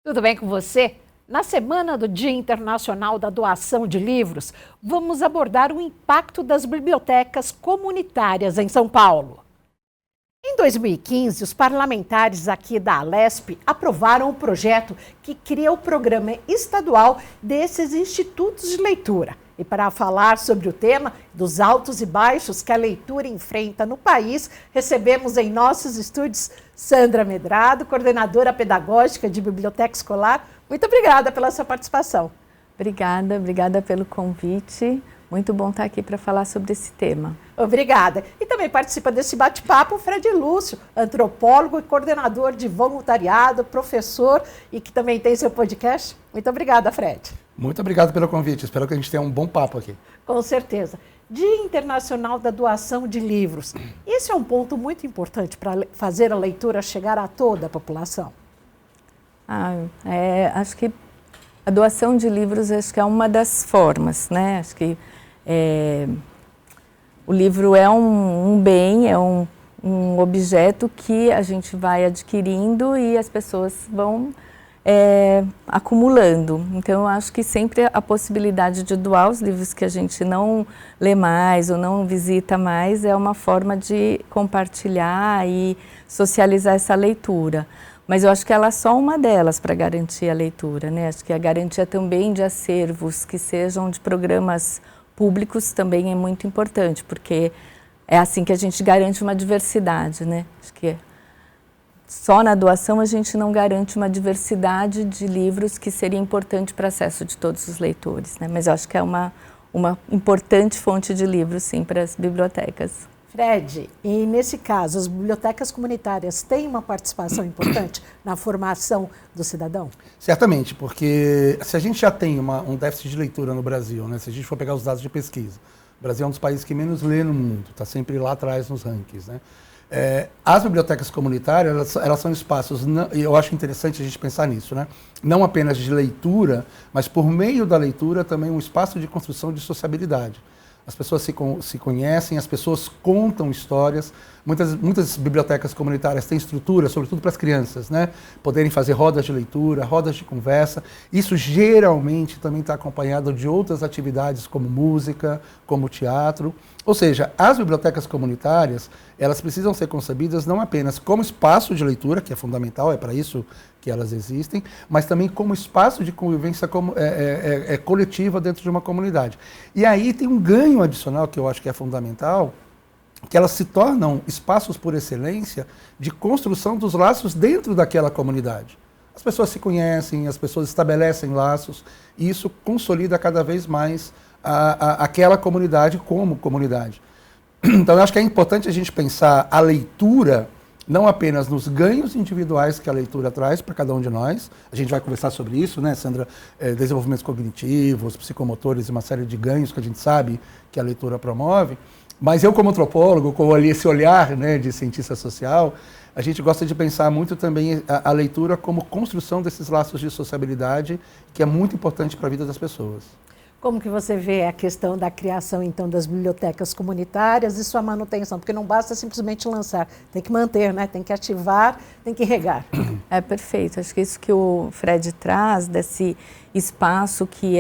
Tudo bem com você? Na semana do Dia Internacional da Doação de Livros, vamos abordar o impacto das bibliotecas comunitárias em São Paulo. Em 2015, os parlamentares aqui da Alesp aprovaram o projeto que cria o programa estadual desses institutos de leitura. E para falar sobre o tema, dos altos e baixos que a leitura enfrenta no país, recebemos em nossos estúdios Sandra Medrado, coordenadora pedagógica de Biblioteca Escolar. Muito obrigada pela sua participação. Obrigada pelo convite. Muito bom estar aqui para falar sobre esse tema. Obrigada. E também participa desse bate-papo o Fred Lúcio, antropólogo e coordenador de voluntariado, professor e que também tem seu podcast. Muito obrigada, Fred. Muito obrigado pelo convite. Espero que a gente tenha um bom papo aqui. Com certeza. Dia Internacional da Doação de Livros. Esse é um ponto muito importante para fazer a leitura chegar a toda a população. Acho que a doação de livros acho que é uma das formas, né? Acho que o livro é um bem, é um objeto que a gente vai adquirindo e as pessoas vão acumulando. Então, eu acho que sempre a possibilidade de doar os livros que a gente não lê mais ou não visita mais é uma forma de compartilhar e socializar essa leitura. Mas eu acho que ela é só uma delas para garantir a leitura, né? Acho que a garantia também de acervos que sejam de programas públicos também é muito importante, porque é assim que a gente garante uma diversidade, né? Acho que só na doação a gente não garante uma diversidade de livros que seria importante para o acesso de todos os leitores, né? Mas eu acho que é uma importante fonte de livros, sim, para as bibliotecas. Fred, e nesse caso, as bibliotecas comunitárias têm uma participação importante na formação do cidadão? Certamente, porque se a gente já tem um déficit de leitura no Brasil, né? Se a gente for pegar os dados de pesquisa, o Brasil é um dos países que menos lê no mundo, está sempre lá atrás nos rankings, né? As bibliotecas comunitárias, elas são espaços, e eu acho interessante a gente pensar nisso, né? Não apenas de leitura, mas por meio da leitura também um espaço de construção de sociabilidade. As pessoas se conhecem, as pessoas contam histórias. Muitas bibliotecas comunitárias têm estrutura, sobretudo para as crianças, né? Poderem fazer rodas de leitura, rodas de conversa. Isso geralmente também está acompanhado de outras atividades como música, como teatro. Ou seja, as bibliotecas comunitárias, elas precisam ser concebidas não apenas como espaço de leitura, que é fundamental, é para isso que elas existem, mas também como espaço de convivência coletiva dentro de uma comunidade. E aí tem um ganho adicional que eu acho que é fundamental, que elas se tornam espaços por excelência de construção dos laços dentro daquela comunidade. As pessoas se conhecem, as pessoas estabelecem laços, e isso consolida cada vez mais aquela comunidade como comunidade. Então, eu acho que é importante a gente pensar a leitura não apenas nos ganhos individuais que a leitura traz para cada um de nós. A gente vai conversar sobre isso, né, Sandra? Desenvolvimentos cognitivos, psicomotores e uma série de ganhos que a gente sabe que a leitura promove. Mas eu, como antropólogo, com esse olhar, né, de cientista social, a gente gosta de pensar muito também a leitura como construção desses laços de sociabilidade, que é muito importante para a vida das pessoas. Como que você vê a questão da criação, então, das bibliotecas comunitárias e sua manutenção? Porque não basta simplesmente lançar, tem que manter, né? Tem que ativar, tem que regar. É perfeito. Acho que isso que o Fred traz, desse espaço que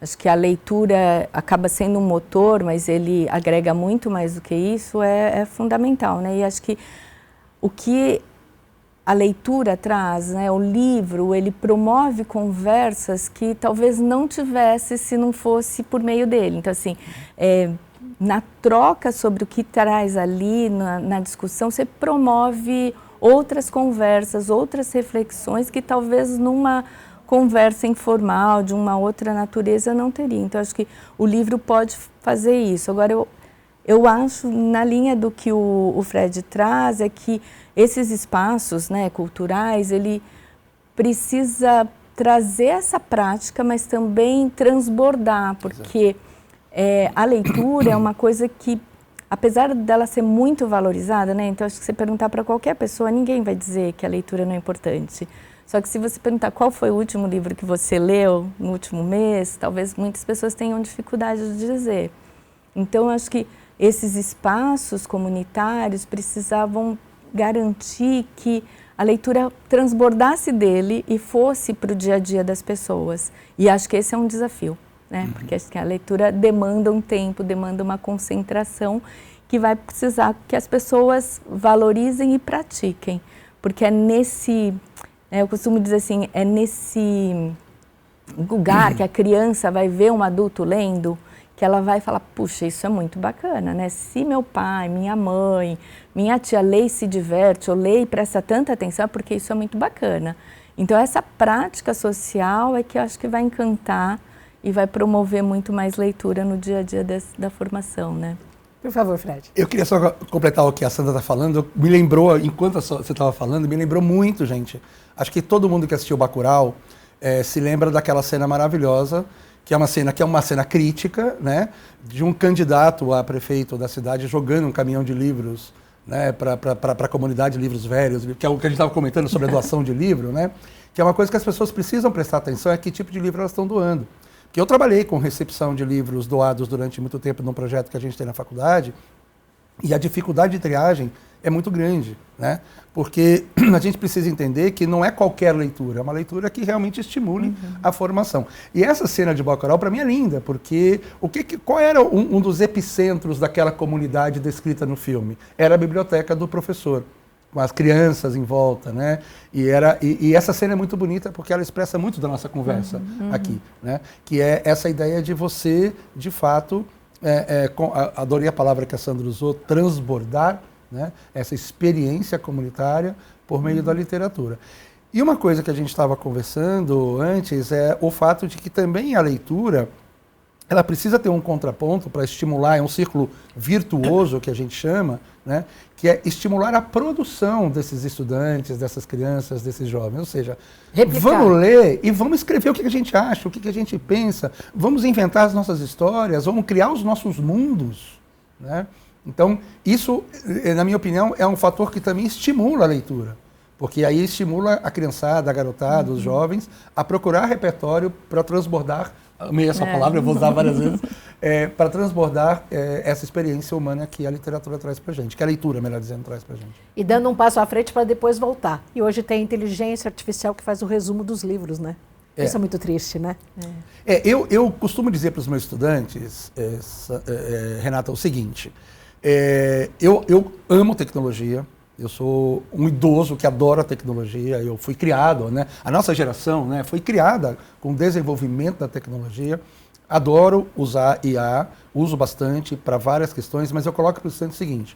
acho que a leitura acaba sendo um motor, mas ele agrega muito mais do que isso, é fundamental, né? E acho que o que a leitura traz, né, o livro, ele promove conversas que talvez não tivesse se não fosse por meio dele. Então, assim, na troca sobre o que traz ali, na discussão, você promove outras conversas, outras reflexões que talvez numa conversa informal, de uma outra natureza, não teria. Então, acho que o livro pode fazer isso. Agora, eu acho, na linha do que o Fred traz, é que esses espaços, né, culturais, ele precisa trazer essa prática, mas também transbordar, porque a leitura é uma coisa que, apesar dela ser muito valorizada, né, então acho que se você perguntar para qualquer pessoa, ninguém vai dizer que a leitura não é importante. Só que se você perguntar qual foi o último livro que você leu no último mês, talvez muitas pessoas tenham dificuldade de dizer. Então, acho que esses espaços comunitários precisavam garantir que a leitura transbordasse dele e fosse para o dia a dia das pessoas. E acho que esse é um desafio, né? Porque acho que a leitura demanda um tempo, demanda uma concentração que vai precisar que as pessoas valorizem e pratiquem. Porque é nesse, eu costumo dizer assim, é nesse lugar que a criança vai ver um adulto lendo, que ela vai falar, puxa, isso é muito bacana, né? Se meu pai, minha mãe, minha tia lê e se diverte, ou lê e presta tanta atenção, é porque isso é muito bacana. Então, essa prática social é que eu acho que vai encantar e vai promover muito mais leitura no dia a dia da formação, né? Por favor, Fred. Eu queria só completar o que a Sandra está falando. Me lembrou, enquanto você estava falando, me lembrou muito, gente. Acho que todo mundo que assistiu Bacurau se lembra daquela cena maravilhosa, que é uma cena crítica, né, de um candidato a prefeito da cidade jogando um caminhão de livros, né, para a comunidade de livros velhos, que é o que a gente estava comentando sobre a doação de livro, né, que é uma coisa que as pessoas precisam prestar atenção, é que tipo de livro elas estão doando. Porque eu trabalhei com recepção de livros doados durante muito tempo num projeto que a gente tem na faculdade, e a dificuldade de triagem é muito grande, né? Porque a gente precisa entender que não é qualquer leitura, é uma leitura que realmente estimule a formação. E essa cena de Bacurau, para mim, é linda, porque qual era um dos epicentros daquela comunidade descrita no filme? Era a biblioteca do professor, com as crianças em volta, né? E essa cena é muito bonita porque ela expressa muito da nossa conversa aqui, né? Que é essa ideia de você, de fato, adorei a palavra que a Sandra usou, transbordar, né, essa experiência comunitária por meio da literatura. E uma coisa que a gente estava conversando antes é o fato de que também a leitura, ela precisa ter um contraponto para estimular, é um círculo virtuoso que a gente chama, né, que é estimular a produção desses estudantes, dessas crianças, desses jovens. Ou seja, vamos ler e vamos escrever o que a gente acha, o que a gente pensa, vamos inventar as nossas histórias, vamos criar os nossos mundos, né? Então, isso, na minha opinião, é um fator que também estimula a leitura, porque aí estimula a criançada, a garotada, os jovens, a procurar repertório para transbordar, amei essa palavra, eu vou usar várias vezes, para transbordar essa experiência humana que a literatura traz para a gente, que a leitura, melhor dizendo, traz para a gente. E dando um passo à frente para depois voltar. E hoje tem a inteligência artificial que faz o resumo dos livros, né? Isso é muito triste, né? Eu costumo dizer para os meus estudantes, Renata, o seguinte... eu amo tecnologia, eu sou um idoso que adora tecnologia, eu fui criado, né? A nossa geração, né, foi criada com o desenvolvimento da tecnologia, adoro usar IA, uso bastante para várias questões, mas eu coloco para o estudante o seguinte,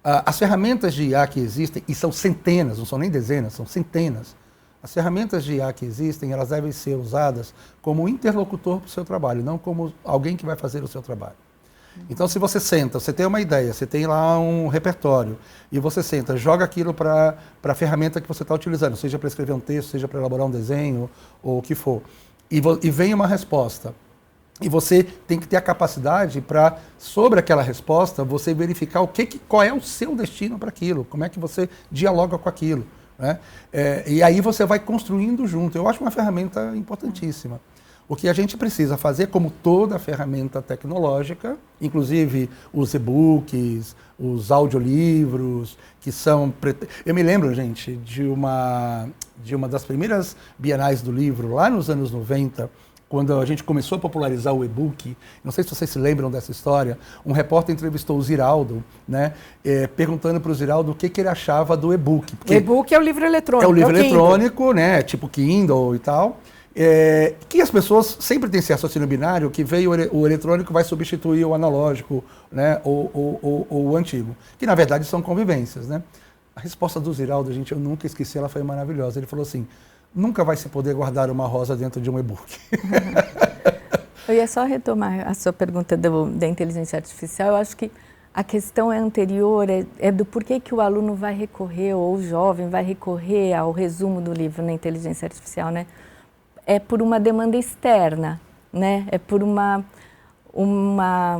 as ferramentas de IA que existem, e são centenas, não são nem dezenas, são centenas, as ferramentas de IA que existem, elas devem ser usadas como interlocutor para o seu trabalho, não como alguém que vai fazer o seu trabalho. Então, se você senta, você tem uma ideia, você tem lá um repertório, e você senta, joga aquilo para a ferramenta que você está utilizando, seja para escrever um texto, seja para elaborar um desenho, ou o que for, e vem uma resposta. E você tem que ter a capacidade para, sobre aquela resposta, você verificar qual é o seu destino para aquilo, como é que você dialoga com aquilo, né? E aí você vai construindo junto. Eu acho uma ferramenta importantíssima. O que a gente precisa fazer, como toda ferramenta tecnológica, inclusive os e-books, os audiolivros, que são... Eu me lembro, gente, de uma das primeiras bienais do livro, lá nos anos 90, quando a gente começou a popularizar o e-book, não sei se vocês se lembram dessa história, um repórter entrevistou o Ziraldo, né, perguntando para o Ziraldo o que ele achava do e-book. O e-book é o livro eletrônico. É o livro eletrônico, né, tipo Kindle e tal. Que as pessoas sempre têm esse raciocínio binário que veio o eletrônico vai substituir o analógico, né, ou o antigo, que na verdade são convivências, né? A resposta do Ziraldo, gente, eu nunca esqueci, ela foi maravilhosa. Ele falou assim, nunca vai se poder guardar uma rosa dentro de um e-book. Eu ia só retomar a sua pergunta da inteligência artificial. Eu acho que a questão anterior é do porquê que o aluno vai recorrer, ou o jovem vai recorrer ao resumo do livro na inteligência artificial, né? É por uma demanda externa, né? É por uma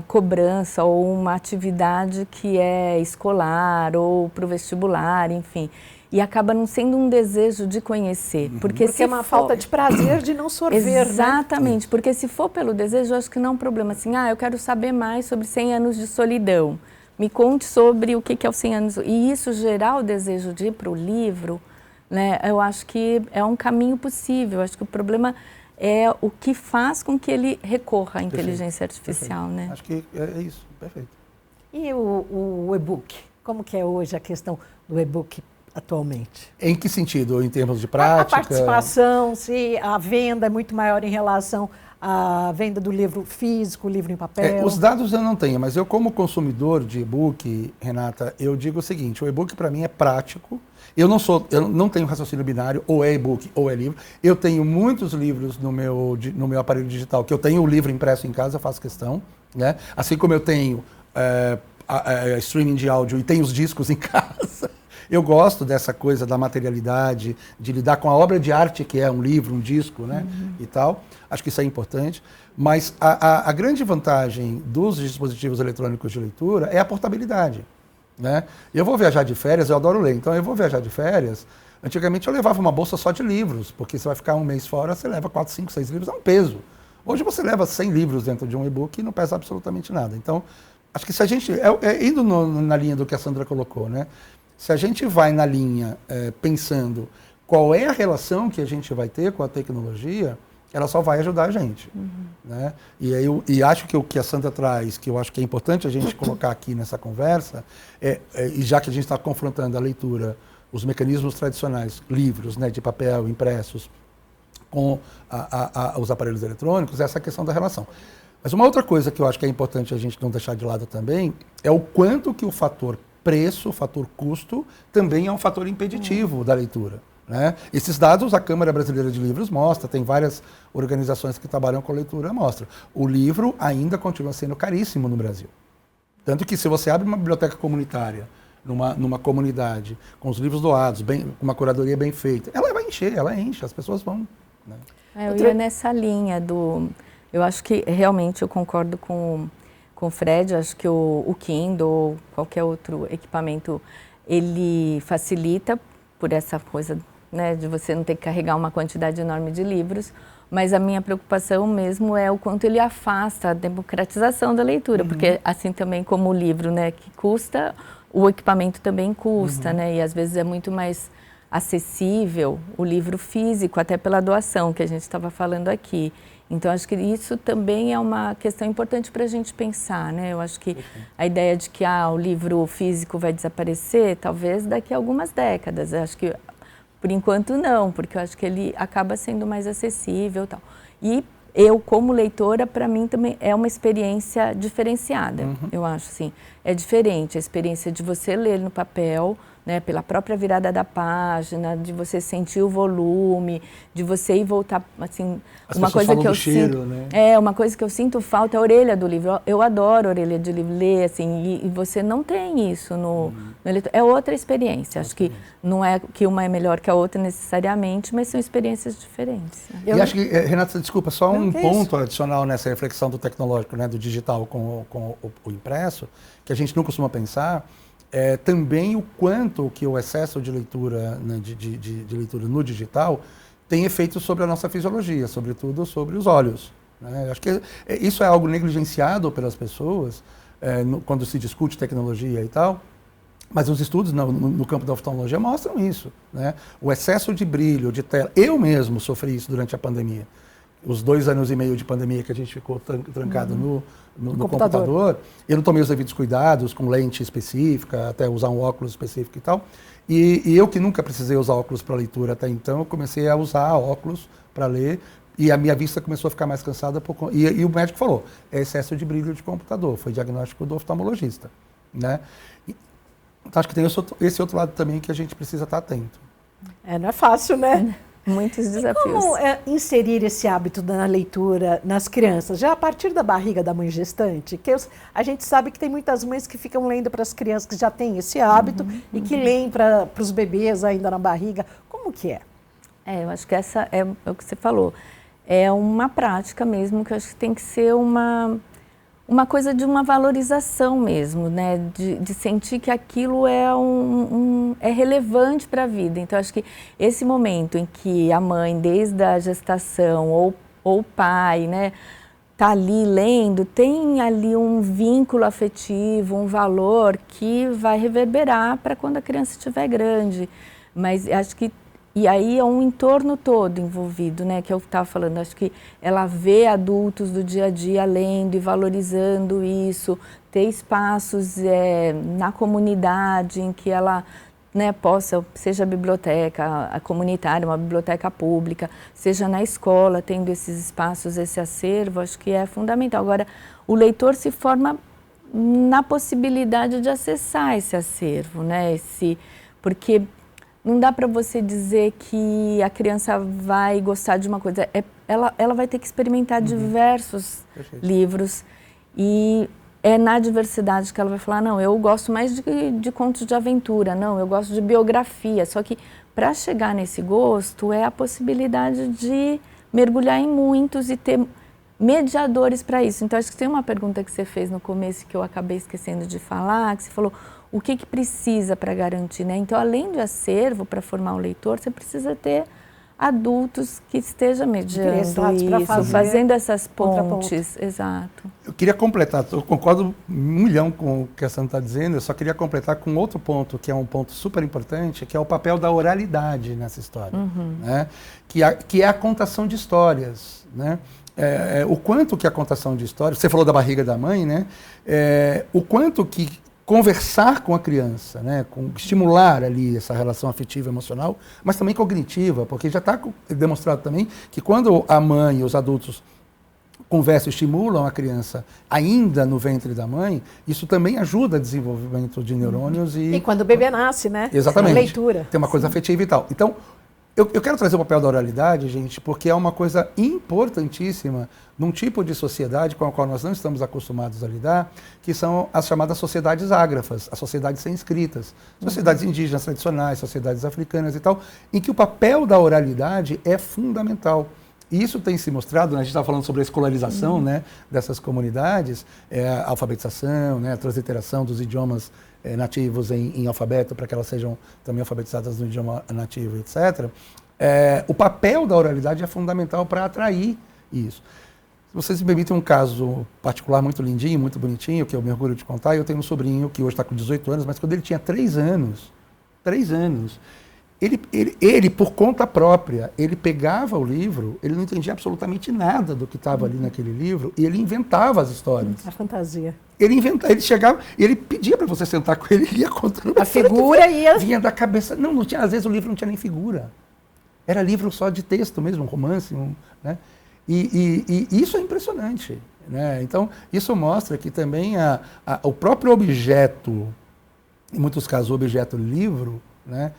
cobrança ou uma atividade que é escolar ou para o vestibular, enfim. E acaba não sendo um desejo de conhecer. Porque é uma falta de prazer de não sorver, exatamente, né? Porque se for pelo desejo, eu acho que não é um problema. Assim, eu quero saber mais sobre 100 anos de solidão. Me conte sobre o que é os 100 anos. E isso gerar o desejo de ir para o livro, né? Eu acho que é um caminho possível. Eu acho que o problema é o que faz com que ele recorra à inteligência artificial, né? Acho que é isso, perfeito. E o e-book? Como que é hoje a questão do e-book atualmente? Em que sentido? Em termos de prática? A participação, se a venda é muito maior em relação à venda do livro físico, livro em papel? Os dados eu não tenho, mas eu como consumidor de e-book, Renata, eu digo o seguinte, o e-book para mim é prático. Eu não tenho raciocínio binário, ou é e-book ou é livro. Eu tenho muitos livros no meu aparelho digital, que eu tenho o livro impresso em casa, eu faço questão, né? Assim como eu tenho streaming de áudio e tenho os discos em casa. Eu gosto dessa coisa da materialidade, de lidar com a obra de arte que é um livro, um disco, né? E tal. Acho que isso é importante. Mas a grande vantagem dos dispositivos eletrônicos de leitura é a portabilidade, né? Eu vou viajar de férias, eu adoro ler, então eu vou viajar de férias. Antigamente eu levava uma bolsa só de livros, porque você vai ficar um mês fora, você leva 4, 5, 6 livros, é um peso. Hoje você leva 100 livros dentro de um e-book e não pesa absolutamente nada. Então, acho que se a gente, indo na linha do que a Sandra colocou, né? Se a gente vai na linha pensando qual é a relação que a gente vai ter com a tecnologia, ela só vai ajudar a gente. Né? E acho que o que a Sandra traz, que eu acho que é importante a gente colocar aqui nessa conversa, e já que a gente está confrontando a leitura, os mecanismos tradicionais, livros, né, de papel, impressos, com os aparelhos eletrônicos, essa questão da relação. Mas uma outra coisa que eu acho que é importante a gente não deixar de lado também, é o quanto que o fator preço, o fator custo, também é um fator impeditivo da leitura. Né? Esses dados a Câmara Brasileira de Livros mostra, tem várias organizações que trabalham com leitura, mostra. O livro ainda continua sendo caríssimo no Brasil. Tanto que se você abre uma biblioteca comunitária, numa comunidade, com os livros doados, com uma curadoria bem feita, ela vai encher, ela enche, as pessoas vão. Né? Eu ia nessa linha do... Eu acho que realmente eu concordo com o Fred, acho que o Kindle ou qualquer outro equipamento, ele facilita por essa coisa, né, de você não ter que carregar uma quantidade enorme de livros, mas a minha preocupação mesmo é o quanto ele afasta a democratização da leitura, porque assim também como o livro, né, que custa, o equipamento também custa, né, e às vezes é muito mais acessível o livro físico, até pela doação que a gente estava falando aqui. Então, acho que isso também é uma questão importante para a gente pensar, né? Eu acho que a ideia de que o livro físico vai desaparecer, talvez daqui a algumas décadas. Eu acho que, por enquanto, não, porque eu acho que ele acaba sendo mais acessível e tal. E eu, como leitora, para mim também é uma experiência diferenciada, eu acho, assim. É diferente a experiência de você ler no papel, né, pela própria virada da página, de você sentir o volume, de você ir voltar, assim, uma coisa que eu sinto, né? Uma coisa que eu sinto falta é a orelha do livro. Eu adoro a orelha de livro, ler, assim, e você não tem isso no leitor. É outra experiência. Acho que não é que uma é melhor que a outra necessariamente, mas são experiências diferentes. Né? E acho que, Renata, desculpa, só um ponto adicional nessa reflexão do tecnológico, né, do digital com o impresso, que a gente não costuma pensar. Também o quanto que o excesso de leitura, né, de leitura no digital tem efeito sobre a nossa fisiologia, sobretudo sobre os olhos. Né? Acho que isso é algo negligenciado pelas pessoas quando se discute tecnologia e tal, mas os estudos no campo da oftalmologia mostram isso. Né? O excesso de brilho, de tela. Eu mesmo sofri isso durante a pandemia. Os 2 anos e meio de pandemia que a gente ficou trancado no computador, eu não tomei os devidos cuidados com lente específica, até usar um óculos específico e tal. E eu que nunca precisei usar óculos para leitura até então, eu comecei a usar óculos para ler e a minha vista começou a ficar mais cansada. E o médico falou, é excesso de brilho de computador, foi diagnóstico do oftalmologista. Né? Então acho que tem esse outro lado também que a gente precisa estar atento. Não é fácil, né? Muitos desafios. Como inserir esse hábito na leitura nas crianças, já a partir da barriga da mãe gestante? Que a gente sabe que tem muitas mães que ficam lendo para as crianças que já têm esse hábito e que leem para os bebês ainda na barriga. Como que é? Eu acho que essa é o que você falou. É uma prática mesmo, que eu acho que tem que ser uma coisa de uma valorização mesmo, né? De sentir que aquilo é relevante para a vida. Então, acho que esse momento em que a mãe, desde a gestação, ou o pai, né, tá ali lendo, tem ali um vínculo afetivo, um valor que vai reverberar para quando a criança estiver grande. Mas acho que E aí é um entorno todo envolvido, né? Que eu estava falando, acho que ela vê adultos do dia a dia lendo e valorizando isso, ter espaços na comunidade em que ela, né, possa, seja a biblioteca a comunitária, uma biblioteca pública, seja na escola, tendo esses espaços, esse acervo, acho que é fundamental. Agora, o leitor se forma na possibilidade de acessar esse acervo, né? Porque não dá para você dizer que a criança vai gostar de uma coisa. Ela vai ter que experimentar diversos livros e é na diversidade que ela vai falar, não, eu gosto mais de contos de aventura, não, eu gosto de biografia. Só que para chegar nesse gosto é a possibilidade de mergulhar em muitos e ter mediadores para isso. Então, acho que tem uma pergunta que você fez no começo que eu acabei esquecendo de falar, que você falou o que precisa para garantir, né? Então, além do acervo para formar um leitor, você precisa ter adultos que estejam mediando isso, fazendo essas pontes. Exato. Eu queria completar, eu concordo 1.000.000 com o que a Sandra está dizendo, eu só queria completar com outro ponto, que é um ponto super importante, que é o papel da oralidade nessa história, né? Que é a contação de histórias, né? O quanto que a contação de histórias, você falou da barriga da mãe, né? O quanto que conversar com a criança, né? Estimular ali essa relação afetiva, emocional, mas também cognitiva, porque já está demonstrado também que quando a mãe e os adultos conversam, estimulam a criança ainda no ventre da mãe, isso também ajuda o desenvolvimento de neurônios e quando o bebê nasce, né? Exatamente. A leitura. Tem uma coisa afetiva e tal. Então, eu quero trazer o papel da oralidade, gente, porque é uma coisa importantíssima num tipo de sociedade com a qual nós não estamos acostumados a lidar, que são as chamadas sociedades ágrafas, as sociedades sem escritas, sociedades indígenas tradicionais, sociedades africanas e tal, em que o papel da oralidade é fundamental. E isso tem se mostrado, né, a gente está falando sobre a escolarização, né, dessas comunidades, a alfabetização, né, a transliteração dos idiomas nativos em alfabeto, para que elas sejam também alfabetizadas no idioma nativo, etc. O papel da oralidade é fundamental para atrair isso. Se vocês me permitem um caso particular muito lindinho, muito bonitinho, que eu me orgulho de contar, eu tenho um sobrinho que hoje está com 18 anos, mas quando ele tinha 3 anos, ele, por conta própria, ele pegava o livro, ele não entendia absolutamente nada do que estava ali naquele livro, e ele inventava as histórias. A fantasia. Ele chegava, ele pedia para você sentar com ele, ele ia contando. A figura vinha da cabeça. Não tinha, às vezes o livro não tinha nem figura. Era livro só de texto mesmo, um romance, né? E isso é impressionante, né? Então, isso mostra que também o próprio objeto, em muitos casos o objeto livro, né,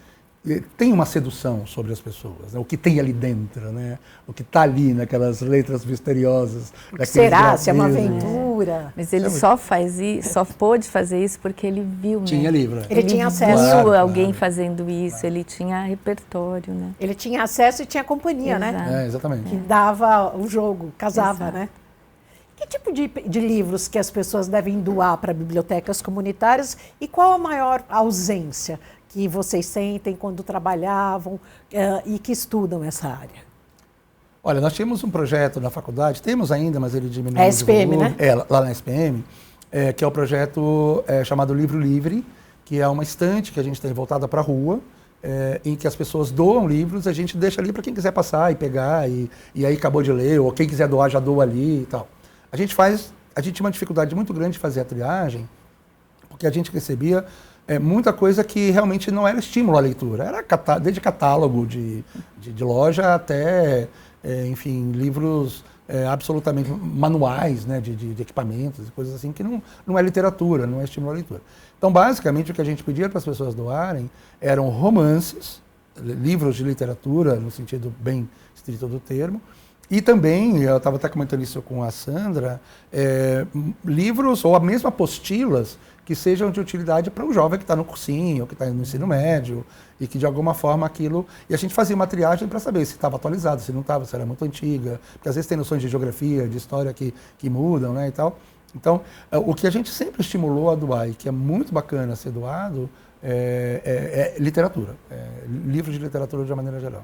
tem uma sedução sobre as pessoas, né? O que tem ali dentro, né? O que está ali naquelas letras misteriosas. O que será? Se é uma aventura. Mas ele só pôde fazer isso porque ele viu, né? Tinha livro. Ele tinha acesso. Viu alguém fazendo isso, ele tinha repertório, né? Ele tinha acesso e tinha companhia, né? Exatamente. Que dava o jogo, casava, né? Que tipo de livros que as pessoas devem doar para bibliotecas comunitárias e qual a maior ausência que vocês sentem quando trabalhavam e que estudam essa área? Olha, nós tínhamos um projeto na faculdade, temos ainda, mas ele diminuiu. É a SPM, né? Lá na SPM, que é o projeto chamado Livro Livre, que é uma estante que a gente tem voltada para a rua, em que as pessoas doam livros, a gente deixa ali para quem quiser passar e pegar, e aí acabou de ler, ou quem quiser doar já doa ali e tal. A gente tinha uma dificuldade muito grande de fazer a triagem, porque a gente recebia muita coisa que realmente não era estímulo à leitura. Era desde catálogo de loja até, enfim, livros absolutamente manuais, né, de equipamentos e coisas assim, que não é literatura, não é estímulo à leitura. Então, basicamente, o que a gente pedia para as pessoas doarem eram romances, livros de literatura, no sentido bem estrito do termo, e também, eu estava até comentando isso com a Sandra, livros ou mesmo apostilas que sejam de utilidade para o jovem que está no cursinho, que está no ensino médio, e que de alguma forma aquilo... E a gente fazia uma triagem para saber se estava atualizado, se não estava, se era muito antiga, porque às vezes tem noções de geografia, de história que mudam, né, e tal. Então, o que a gente sempre estimulou a doar, e que é muito bacana ser doado, é literatura, livros de literatura de uma maneira geral.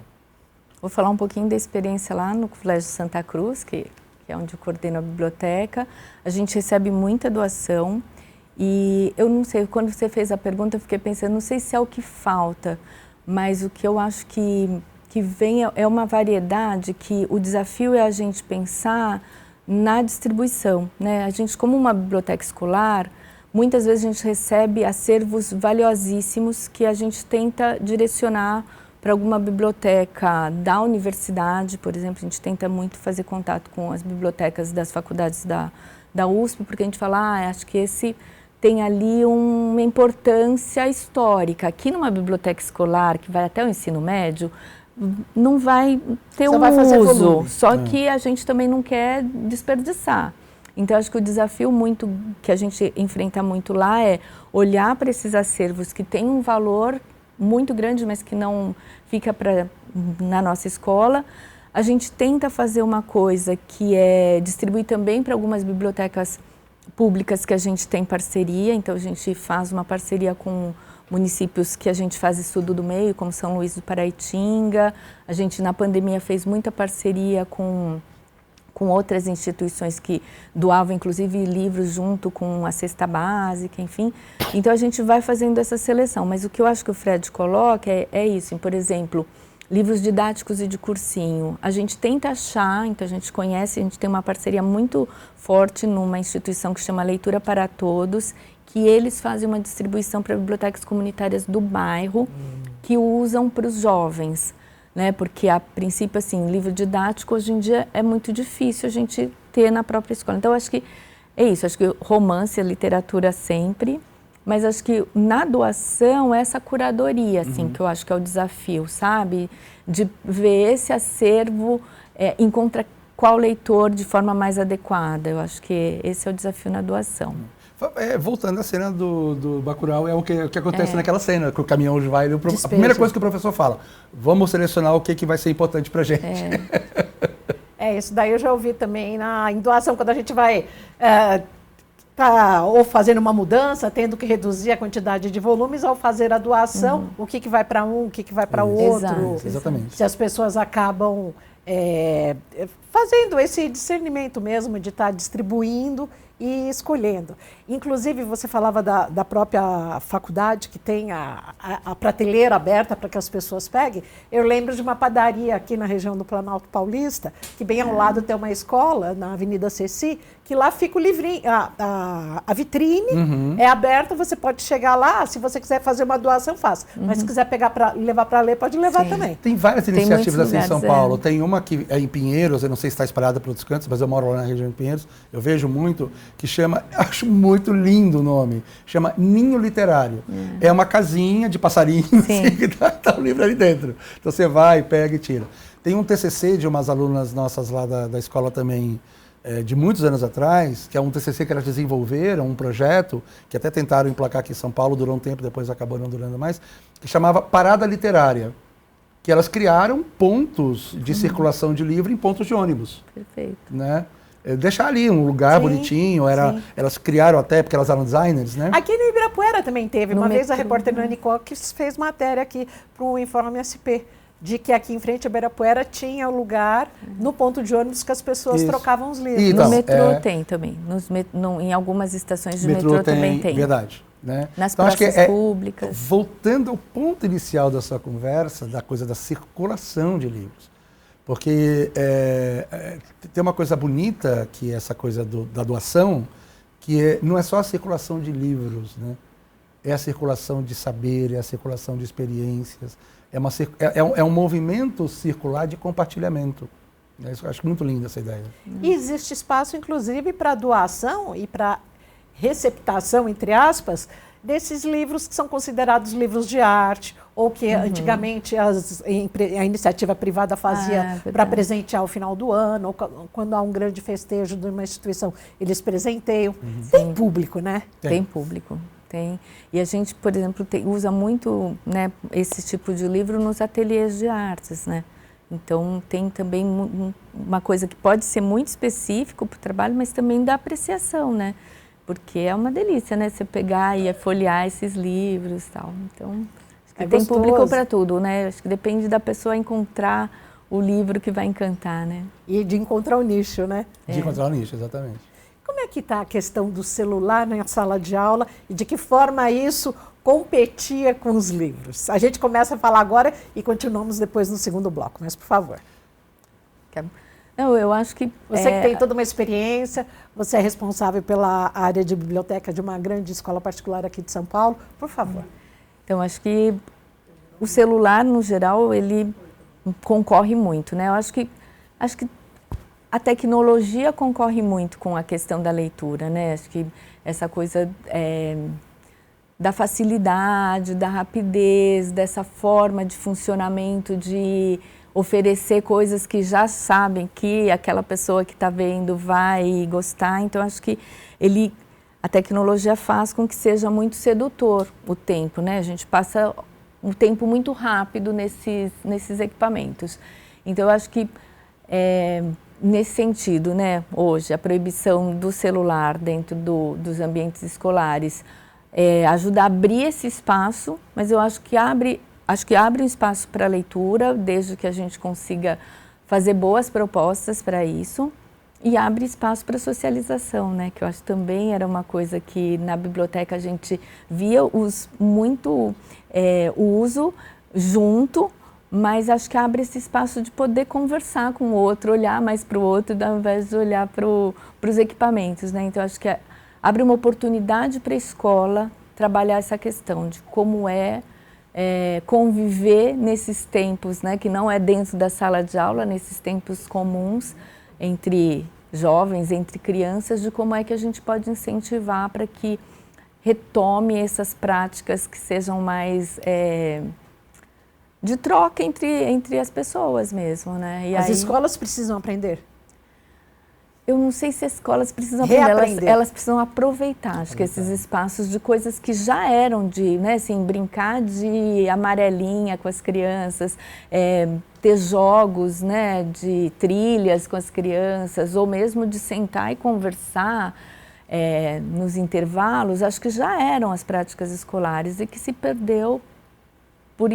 Vou falar um pouquinho da experiência lá no Colégio Santa Cruz, que é onde eu coordeno a biblioteca. A gente recebe muita doação e eu não sei, quando você fez a pergunta eu fiquei pensando, não sei se é o que falta, mas o que eu acho que vem é uma variedade que o desafio é a gente pensar na distribuição, né? A gente, como uma biblioteca escolar, muitas vezes a gente recebe acervos valiosíssimos que a gente tenta direcionar para alguma biblioteca da universidade, por exemplo. A gente tenta muito fazer contato com as bibliotecas das faculdades da USP, porque a gente fala, acho que esse tem ali uma importância histórica. Aqui numa biblioteca escolar, que vai até o ensino médio, não vai ter um uso, só que a gente também não quer desperdiçar. Então, acho que o desafio muito que a gente enfrenta muito lá é olhar para esses acervos que têm um valor muito grande, mas que não fica na nossa escola. A gente tenta fazer uma coisa que é distribuir também para algumas bibliotecas públicas que a gente tem parceria. Então, a gente faz uma parceria com municípios que a gente faz estudo do meio, como São Luís do Paraitinga. A gente, na pandemia, fez muita parceria com outras instituições que doavam, inclusive, livros junto com a cesta básica, enfim. Então, a gente vai fazendo essa seleção. Mas o que eu acho que o Fred coloca é isso. Por exemplo, livros didáticos e de cursinho. A gente tenta achar, então a gente conhece, a gente tem uma parceria muito forte numa instituição que chama Leitura para Todos, que eles fazem uma distribuição para bibliotecas comunitárias do bairro, que usam para os jovens, né? Porque, a princípio, assim, livro didático, hoje em dia, é muito difícil a gente ter na própria escola. Então, acho que é isso, acho que romance, literatura sempre, mas acho que na doação, essa curadoria, assim, que eu acho que é o desafio, sabe? De ver esse acervo, encontra qual leitor de forma mais adequada. Eu acho que esse é o desafio na doação. Voltando à cena do Bacurau, é o que acontece naquela cena, que o caminhão vai... A primeira coisa que o professor fala, vamos selecionar o que vai ser importante para a gente. Isso daí eu já ouvi também em doação, quando a gente vai ou fazendo uma mudança, tendo que reduzir a quantidade de volumes, ao fazer a doação, o que vai para um, o que vai para o outro. Exatamente. Se as pessoas acabam fazendo esse discernimento mesmo de estar distribuindo e escolhendo. Inclusive, você falava da própria faculdade, que tem a prateleira aberta para que as pessoas peguem. Eu lembro de uma padaria aqui na região do Planalto Paulista, que bem ao lado tem uma escola, na Avenida Ceci, que lá fica o livrinho, a vitrine é aberta, você pode chegar lá, se você quiser fazer uma doação, faça. Mas se quiser levar para ler, pode levar também. Tem várias iniciativas assim em São Paulo. Tem uma que é em Pinheiros, eu não sei se está espalhada para outros cantos, mas eu moro lá na região de Pinheiros, eu vejo muito, que chama, acho muito lindo o nome, chama Ninho Literário. É uma casinha de passarinhos que tá o livro ali dentro. Então você vai, pega e tira. Tem um TCC de umas alunas nossas lá da escola também, de muitos anos atrás, que é um TCC que elas desenvolveram, um projeto, que até tentaram emplacar aqui em São Paulo, durou um tempo, depois acabou não durando mais, que chamava Parada Literária, que elas criaram pontos de circulação de livro em pontos de ônibus. Perfeito. Né? Deixar ali um lugar bonitinho, elas criaram até, porque elas eram designers, né? Aqui no Ibirapuera também teve, uma vez a repórter Nani Cox fez matéria aqui para o Informe SP, de que aqui em frente a Ibirapuera tinha o lugar no ponto de ônibus que as pessoas trocavam os livros. Então, no metrô tem também, em algumas estações de metrô também tem. Verdade. Né? Nas então, praças públicas. Voltando ao ponto inicial da sua conversa, da coisa da circulação de livros, porque tem uma coisa bonita, que é essa coisa da doação, que não é só a circulação de livros, né? É a circulação de saber, é a circulação de experiências, é um movimento circular de compartilhamento. Eu acho muito linda essa ideia. E existe espaço, inclusive, para doação e para receptação, entre aspas, desses livros que são considerados livros de arte, ou que antigamente a iniciativa privada fazia para presentear ao final do ano, ou quando há um grande festejo de uma instituição, eles presenteiam. Tem público, né? Tem público. Tem. E a gente, por exemplo, usa muito, né, esse tipo de livro nos ateliês de artes, né? Então, tem também uma coisa que pode ser muito específico para o trabalho, mas também da apreciação, né? Porque é uma delícia, né? Você pegar e folhear esses livros e tal. Então, acho que tem público para tudo, né? Acho que depende da pessoa encontrar o livro que vai encantar, né? E de encontrar o nicho, né? De encontrar o nicho, exatamente. Como é que está a questão do celular na sala de aula e de que forma isso competir com os livros? A gente começa a falar agora e continuamos depois no segundo bloco, mas por favor. Não, eu acho que... Você que tem toda uma experiência, você é responsável pela área de biblioteca de uma grande escola particular aqui de São Paulo, por favor. Então, acho que o celular, no geral, ele concorre muito, né? Eu acho que a tecnologia concorre muito com a questão da leitura, né? Acho que essa coisa da facilidade, da rapidez, dessa forma de funcionamento de oferecer coisas que já sabem que aquela pessoa que está vendo vai gostar. Então, acho que a tecnologia faz com que seja muito sedutor o tempo, né? A gente passa um tempo muito rápido nesses equipamentos. Então, eu acho que, nesse sentido, né, hoje, a proibição do celular dentro dos ambientes escolares ajuda a abrir esse espaço, mas eu acho que abre um espaço para a leitura, desde que a gente consiga fazer boas propostas para isso, e abre espaço para a socialização, né? Que eu acho que também era uma coisa que na biblioteca a gente via o uso junto, mas acho que abre esse espaço de poder conversar com o outro, olhar mais para o outro, ao invés de olhar para os equipamentos, né? Então, acho que abre uma oportunidade para a escola trabalhar essa questão de como conviver nesses tempos, né, que não é dentro da sala de aula, nesses tempos comuns entre jovens, entre crianças, de como é que a gente pode incentivar para que retome essas práticas que sejam mais de troca entre as pessoas mesmo, né? As escolas precisam aprender? Eu não sei se as escolas precisam aprender, elas precisam aproveitar, acho que esses espaços de coisas que já eram né, assim, brincar de amarelinha com as crianças, ter jogos, né, de trilhas com as crianças, ou mesmo de sentar e conversar nos intervalos, acho que já eram as práticas escolares e que se perdeu por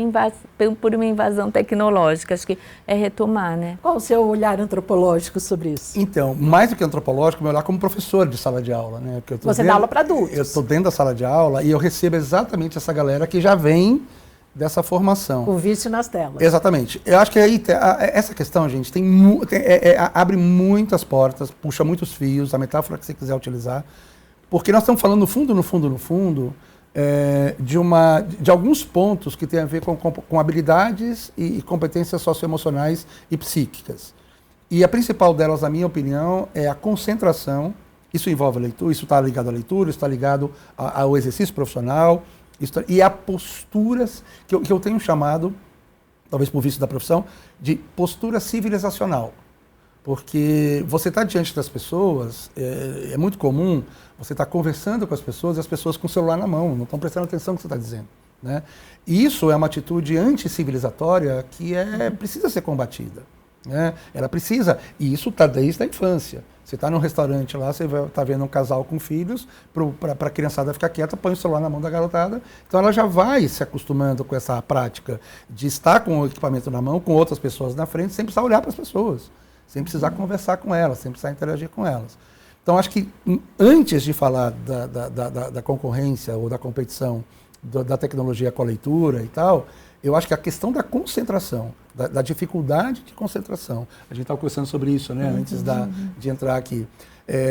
uma invasão tecnológica. Acho que é retomar, né? Qual o seu olhar antropológico sobre isso? Então, mais do que antropológico, meu olhar como professor de sala de aula, né? Porque você dá aula para adultos. Eu estou dentro da sala de aula e eu recebo exatamente essa galera que já vem dessa formação. O vício nas telas. Exatamente. Eu acho que aí essa questão, gente, abre muitas portas, puxa muitos fios, a metáfora que você quiser utilizar, porque nós estamos falando no fundo, de alguns pontos que têm a ver com habilidades e competências socioemocionais e psíquicas. E a principal delas, na minha opinião, é a concentração. Isso envolve a leitura, isso está ligado à leitura, isso está ligado ao exercício profissional, e a posturas que eu tenho chamado, talvez por vício da profissão, de postura civilizacional. Porque você está diante das pessoas, é muito comum você estar conversando com as pessoas e as pessoas com o celular na mão, não estão prestando atenção no que você está dizendo, né? E isso é uma atitude anticivilizatória que precisa ser combatida, né? Ela precisa, e isso está desde a infância. Você está num restaurante lá, você está vendo um casal com filhos, para a criançada ficar quieta, põe o celular na mão da garotada, então ela já vai se acostumando com essa prática de estar com o equipamento na mão, com outras pessoas na frente, sem precisar olhar para as pessoas, sem precisar conversar com elas, sem precisar interagir com elas. Então, acho que antes de falar da concorrência ou da competição da tecnologia com a leitura e tal, eu acho que a questão da concentração, da dificuldade de concentração, a gente estava conversando sobre isso, né, antes de entrar aqui,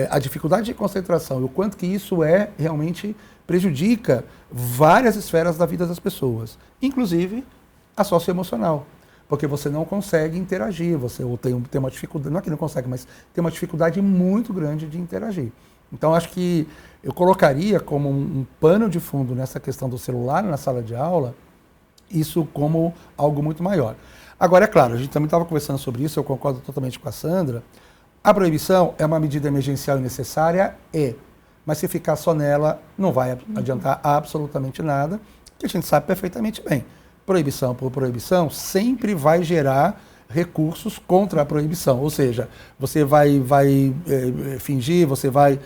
a dificuldade de concentração e o quanto que isso realmente prejudica várias esferas da vida das pessoas, inclusive a socioemocional. Porque você não consegue interagir, tem uma dificuldade, não é que não consegue, mas tem uma dificuldade muito grande de interagir. Então, acho que eu colocaria como um pano de fundo nessa questão do celular na sala de aula, isso como algo muito maior. Agora, é claro, a gente também estava conversando sobre isso, eu concordo totalmente com a Sandra, a proibição é uma medida emergencial e necessária, mas se ficar só nela, não vai adiantar absolutamente nada, que a gente sabe perfeitamente bem. Proibição por proibição sempre vai gerar recursos contra a proibição. Ou seja, você vai fingir, você vai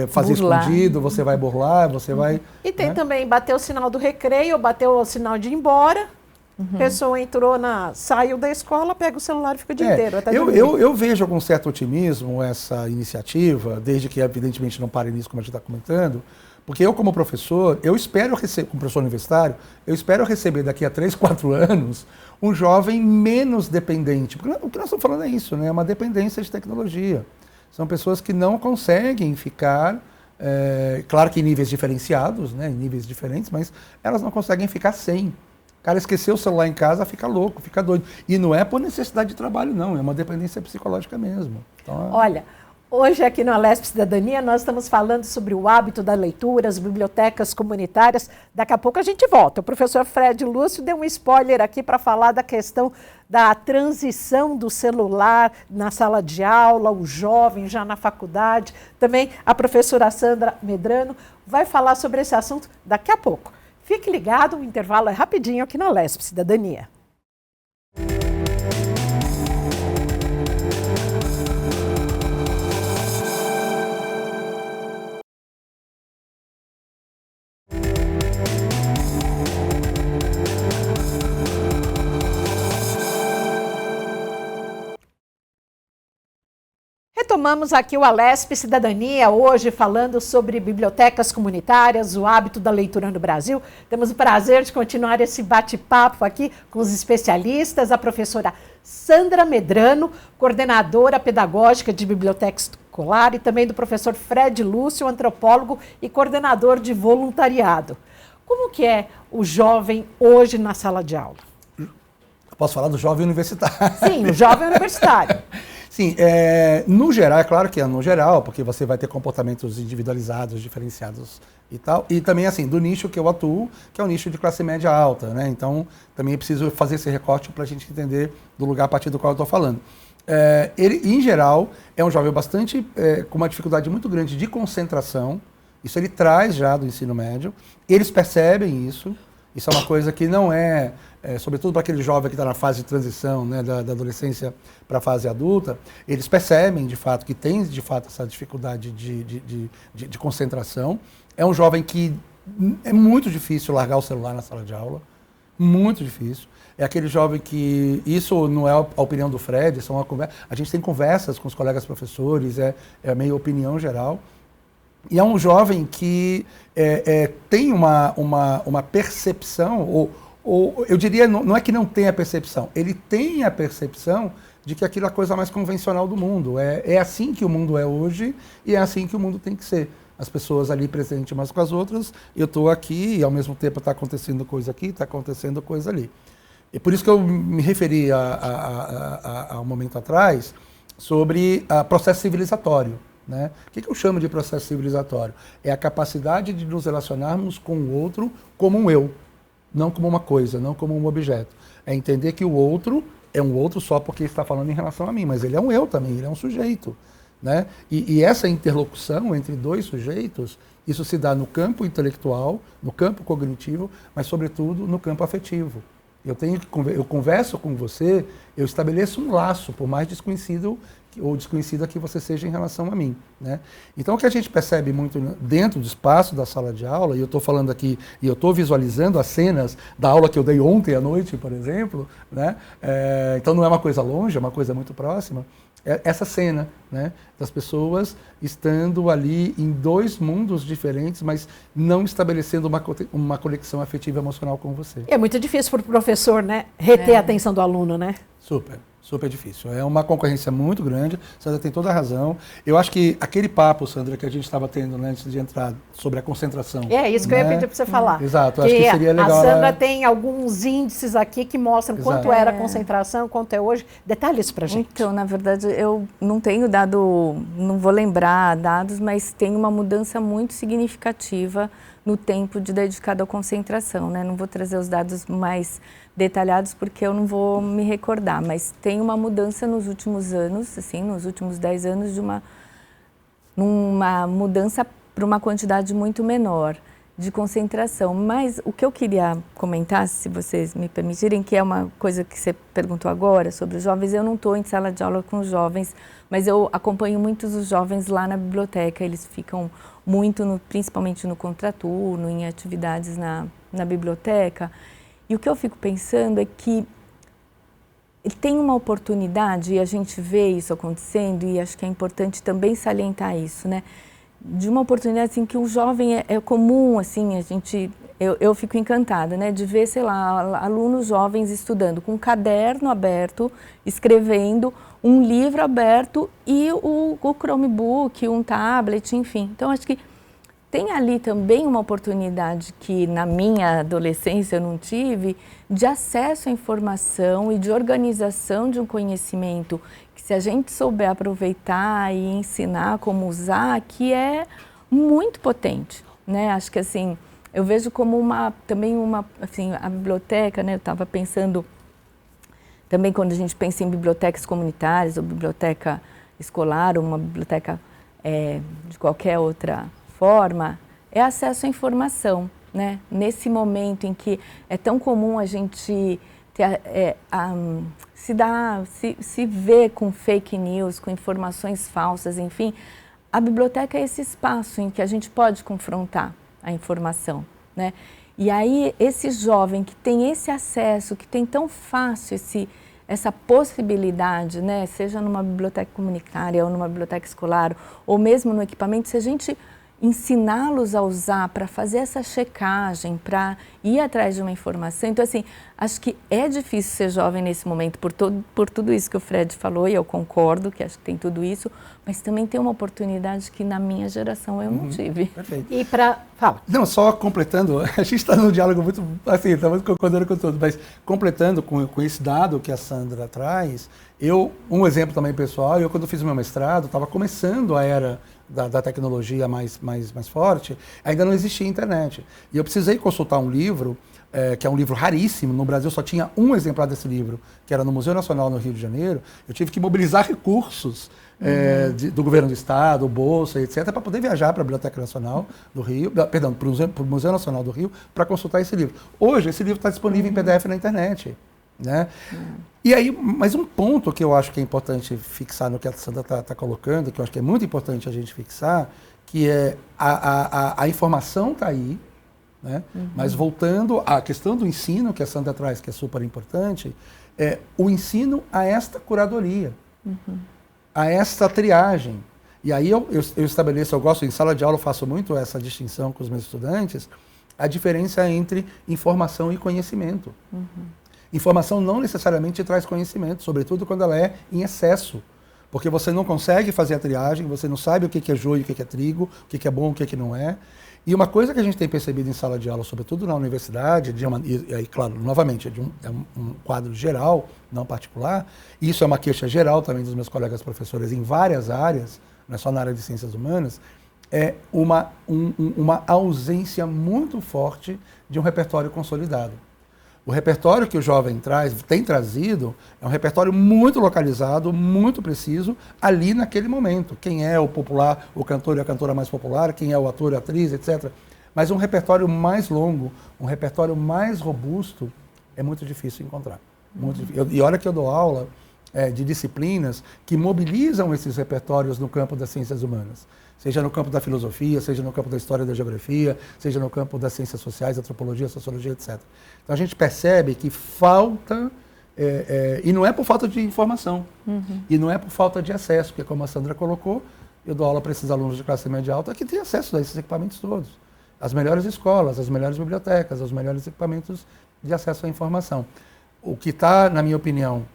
fazer burlar. Escondido, você vai burlar, você vai... E tem também bater o sinal do recreio, bater o sinal de ir embora. Pessoa saiu da escola, pega o celular e fica o dia inteiro. Eu vejo com certo otimismo essa iniciativa, desde que evidentemente não pare nisso, como a gente está comentando, Porque eu, como professor, como professor universitário, eu espero receber daqui a 3, 4 anos um jovem menos dependente. Porque o que nós estamos falando é isso, né? É uma dependência de tecnologia. São pessoas que não conseguem ficar, claro que em níveis diferenciados, né? Em níveis diferentes, mas elas não conseguem ficar sem. O cara esqueceu o celular em casa, fica louco, fica doido. E não é por necessidade de trabalho, não. É uma dependência psicológica mesmo. Então, Olha, hoje aqui no Alesp Cidadania nós estamos falando sobre o hábito da leitura, as bibliotecas comunitárias. Daqui a pouco a gente volta. O professor Fred Lúcio deu um spoiler aqui para falar da questão da transição do celular na sala de aula, o jovem já na faculdade. Também a professora Sandra Medrano vai falar sobre esse assunto daqui a pouco. Fique ligado, o intervalo é rapidinho aqui no Alesp Cidadania. Retomamos aqui o Alesp Cidadania, hoje falando sobre bibliotecas comunitárias, o hábito da leitura no Brasil. Temos o prazer de continuar esse bate-papo aqui com os especialistas, a professora Sandra Medrano, coordenadora pedagógica de biblioteca escolar, e também do professor Fred Lúcio, antropólogo e coordenador de voluntariado. Como que é o jovem hoje na sala de aula? eu posso falar do jovem universitário. Sim, o jovem universitário. Sim, no geral, é claro que é no geral, porque você vai ter comportamentos individualizados, diferenciados e tal. E também, assim, do nicho que eu atuo, que é o nicho de classe média alta, né? Então, também é preciso fazer esse recorte para a gente entender do lugar a partir do qual eu estou falando. Ele, em geral, é um jovem bastante, com uma dificuldade muito grande de concentração. Isso ele traz já do ensino médio. Eles percebem isso. Isso é uma coisa que não sobretudo para aquele jovem que está na fase de transição, né, da adolescência para a fase adulta, eles percebem, de fato, que tem, de fato, essa dificuldade de concentração. É um jovem que é muito difícil largar o celular na sala de aula, muito difícil. É aquele jovem que, isso não é a opinião do Fred, isso é uma conversa, a gente tem conversas com os colegas professores, é meio opinião geral. E é um jovem que tem uma percepção, ou eu diria, não é que não tenha percepção, ele tem a percepção de que aquilo é a coisa mais convencional do mundo. É assim que o mundo é hoje e é assim que o mundo tem que ser. As pessoas ali presentes umas com as outras, eu estou aqui e ao mesmo tempo está acontecendo coisa aqui, está acontecendo coisa ali. E por isso que eu me referi há um momento atrás sobre processo civilizatório. Né? O que eu chamo de processo civilizatório? É a capacidade de nos relacionarmos com o outro como um eu, não como uma coisa, não como um objeto. É entender que o outro é um outro só porque está falando em relação a mim, mas ele é um eu também, ele é um sujeito. Né? E essa interlocução entre dois sujeitos, isso se dá no campo intelectual, no campo cognitivo, mas sobretudo no campo afetivo. Eu converso com você, eu estabeleço um laço, por mais desconhecido ou desconhecida que você seja em relação a mim. Né? Então o que a gente percebe muito dentro do espaço da sala de aula, e eu estou falando aqui, e eu estou visualizando as cenas da aula que eu dei ontem à noite, por exemplo, né? Então não é uma coisa longe, é uma coisa muito próxima, essa cena, né, das pessoas estando ali em dois mundos diferentes, mas não estabelecendo uma conexão afetiva e emocional com você. É muito difícil para o professor, né, reter a atenção do aluno, né? Super difícil. É uma concorrência muito grande, Sandra tem toda a razão. Eu acho que aquele papo, Sandra, que a gente estava tendo, né, antes de entrar, sobre a concentração. É isso que eu ia pedir para você falar. Exato, acho que seria legal. A Sandra tem alguns índices aqui que mostram quanto era a concentração, quanto é hoje. Detalhe isso para a gente. Então, na verdade, eu não tenho dado, não vou lembrar dados, mas tem uma mudança muito significativa no tempo dedicado à concentração, né? Não vou trazer os dados mais detalhados porque eu não vou me recordar, mas tem uma mudança nos últimos anos, assim, nos últimos 10 anos, de uma mudança para uma quantidade muito menor de concentração. Mas o que eu queria comentar, se vocês me permitirem, que é uma coisa que você perguntou agora sobre os jovens, eu não estou em sala de aula com os jovens, mas eu acompanho muitos os jovens lá na biblioteca, eles ficam muito, principalmente no contraturno, em atividades na biblioteca. E o que eu fico pensando é que tem uma oportunidade, e a gente vê isso acontecendo, e acho que é importante também salientar isso, né? de uma oportunidade assim, que o jovem é comum, assim, eu fico encantada, né, de ver, sei lá, alunos jovens estudando com um caderno aberto, escrevendo, um livro aberto e o Chromebook, um tablet, enfim. Então, acho que tem ali também uma oportunidade que na minha adolescência eu não tive, de acesso à informação e de organização de um conhecimento que, se a gente souber aproveitar e ensinar como usar, que é muito potente, né? Acho que assim, eu vejo como também assim, a biblioteca, né? Eu estava pensando também quando a gente pensa em bibliotecas comunitárias ou biblioteca escolar ou uma biblioteca de qualquer outra forma, é acesso à informação, né? Nesse momento em que é tão comum a gente se ver com fake news, com informações falsas, enfim, a biblioteca é esse espaço em que a gente pode confrontar a informação, né? E aí esse jovem que tem esse acesso, que tem tão fácil essa possibilidade, né? Seja numa biblioteca comunitária ou numa biblioteca escolar, ou mesmo no equipamento, se a gente ensiná-los a usar para fazer essa checagem, para ir atrás de uma informação. Então, assim, acho que é difícil ser jovem nesse momento por tudo isso que o Fred falou, e eu concordo que acho que tem tudo isso, mas também tem uma oportunidade que na minha geração eu não tive. Perfeito. E fala. Não, só completando, a gente está num diálogo muito, assim, estamos concordando com tudo, mas completando com esse dado que a Sandra traz, um exemplo também pessoal, eu quando fiz o meu mestrado, estava começando a era da tecnologia mais forte, ainda não existia internet. E eu precisei consultar um livro, que é um livro raríssimo, no Brasil só tinha um exemplar desse livro, que era no Museu Nacional no Rio de Janeiro. Eu tive que mobilizar recursos do governo do estado, bolsa, etc., para poder viajar para a Biblioteca Nacional do Rio, perdão, para o Museu Nacional do Rio, para consultar esse livro. Hoje, esse livro está disponível em PDF na internet. Né? E aí, mas um ponto que eu acho que é importante fixar no que a Sandra está colocando, que eu acho que é muito importante a gente fixar, que é a informação está aí, né? Mas voltando à questão do ensino, que a Sandra traz, que é super importante, o ensino a esta curadoria, a esta triagem. E aí eu estabeleço, eu gosto, em sala de aula eu faço muito essa distinção com os meus estudantes, a diferença entre informação e conhecimento. Informação não necessariamente traz conhecimento, sobretudo quando ela é em excesso. Porque você não consegue fazer a triagem, você não sabe o que é joio, o que é trigo, o que é bom, o que não é. E uma coisa que a gente tem percebido em sala de aula, sobretudo na universidade, e aí, claro, novamente, é um quadro geral, não particular, e isso é uma queixa geral também dos meus colegas professores em várias áreas, não é só na área de ciências humanas, é uma ausência muito forte de um repertório consolidado. O repertório que o jovem tem trazido é um repertório muito localizado, muito preciso, ali naquele momento. Quem é o popular, o cantor e a cantora mais popular, quem é o ator e a atriz, etc. Mas um repertório mais longo, um repertório mais robusto, é muito difícil encontrar. E olha que eu dou aula de disciplinas que mobilizam esses repertórios no campo das ciências humanas. Seja no campo da filosofia, seja no campo da história e da geografia, seja no campo das ciências sociais, antropologia, sociologia, etc. Então a gente percebe que falta, e não é por falta de informação, e não é por falta de acesso, porque como a Sandra colocou, eu dou aula para esses alunos de classe média alta que têm acesso a esses equipamentos todos. As melhores escolas, as melhores bibliotecas, os melhores equipamentos de acesso à informação. O que está, na minha opinião,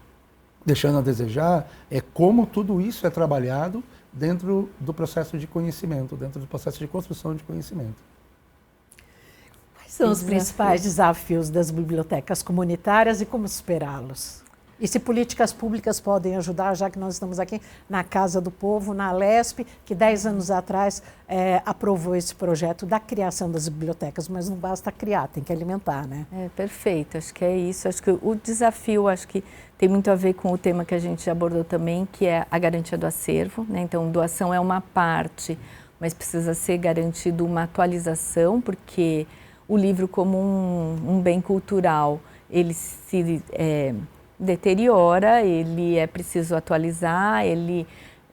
deixando a desejar é como tudo isso é trabalhado dentro do processo de conhecimento, dentro do processo de construção de conhecimento. Quais são os principais desafios das bibliotecas comunitárias e como superá-los? E se políticas públicas podem ajudar, já que nós estamos aqui na Casa do Povo, na Lesp, que 10 anos atrás aprovou esse projeto da criação das bibliotecas, mas não basta criar, tem que alimentar, né? Perfeito, acho que é isso. Acho que o desafio, acho que tem muito a ver com o tema que a gente abordou também, que é a garantia do acervo, né? Então, doação é uma parte, mas precisa ser garantido uma atualização, porque o livro como um bem cultural, ele se deteriora, ele é preciso atualizar, ele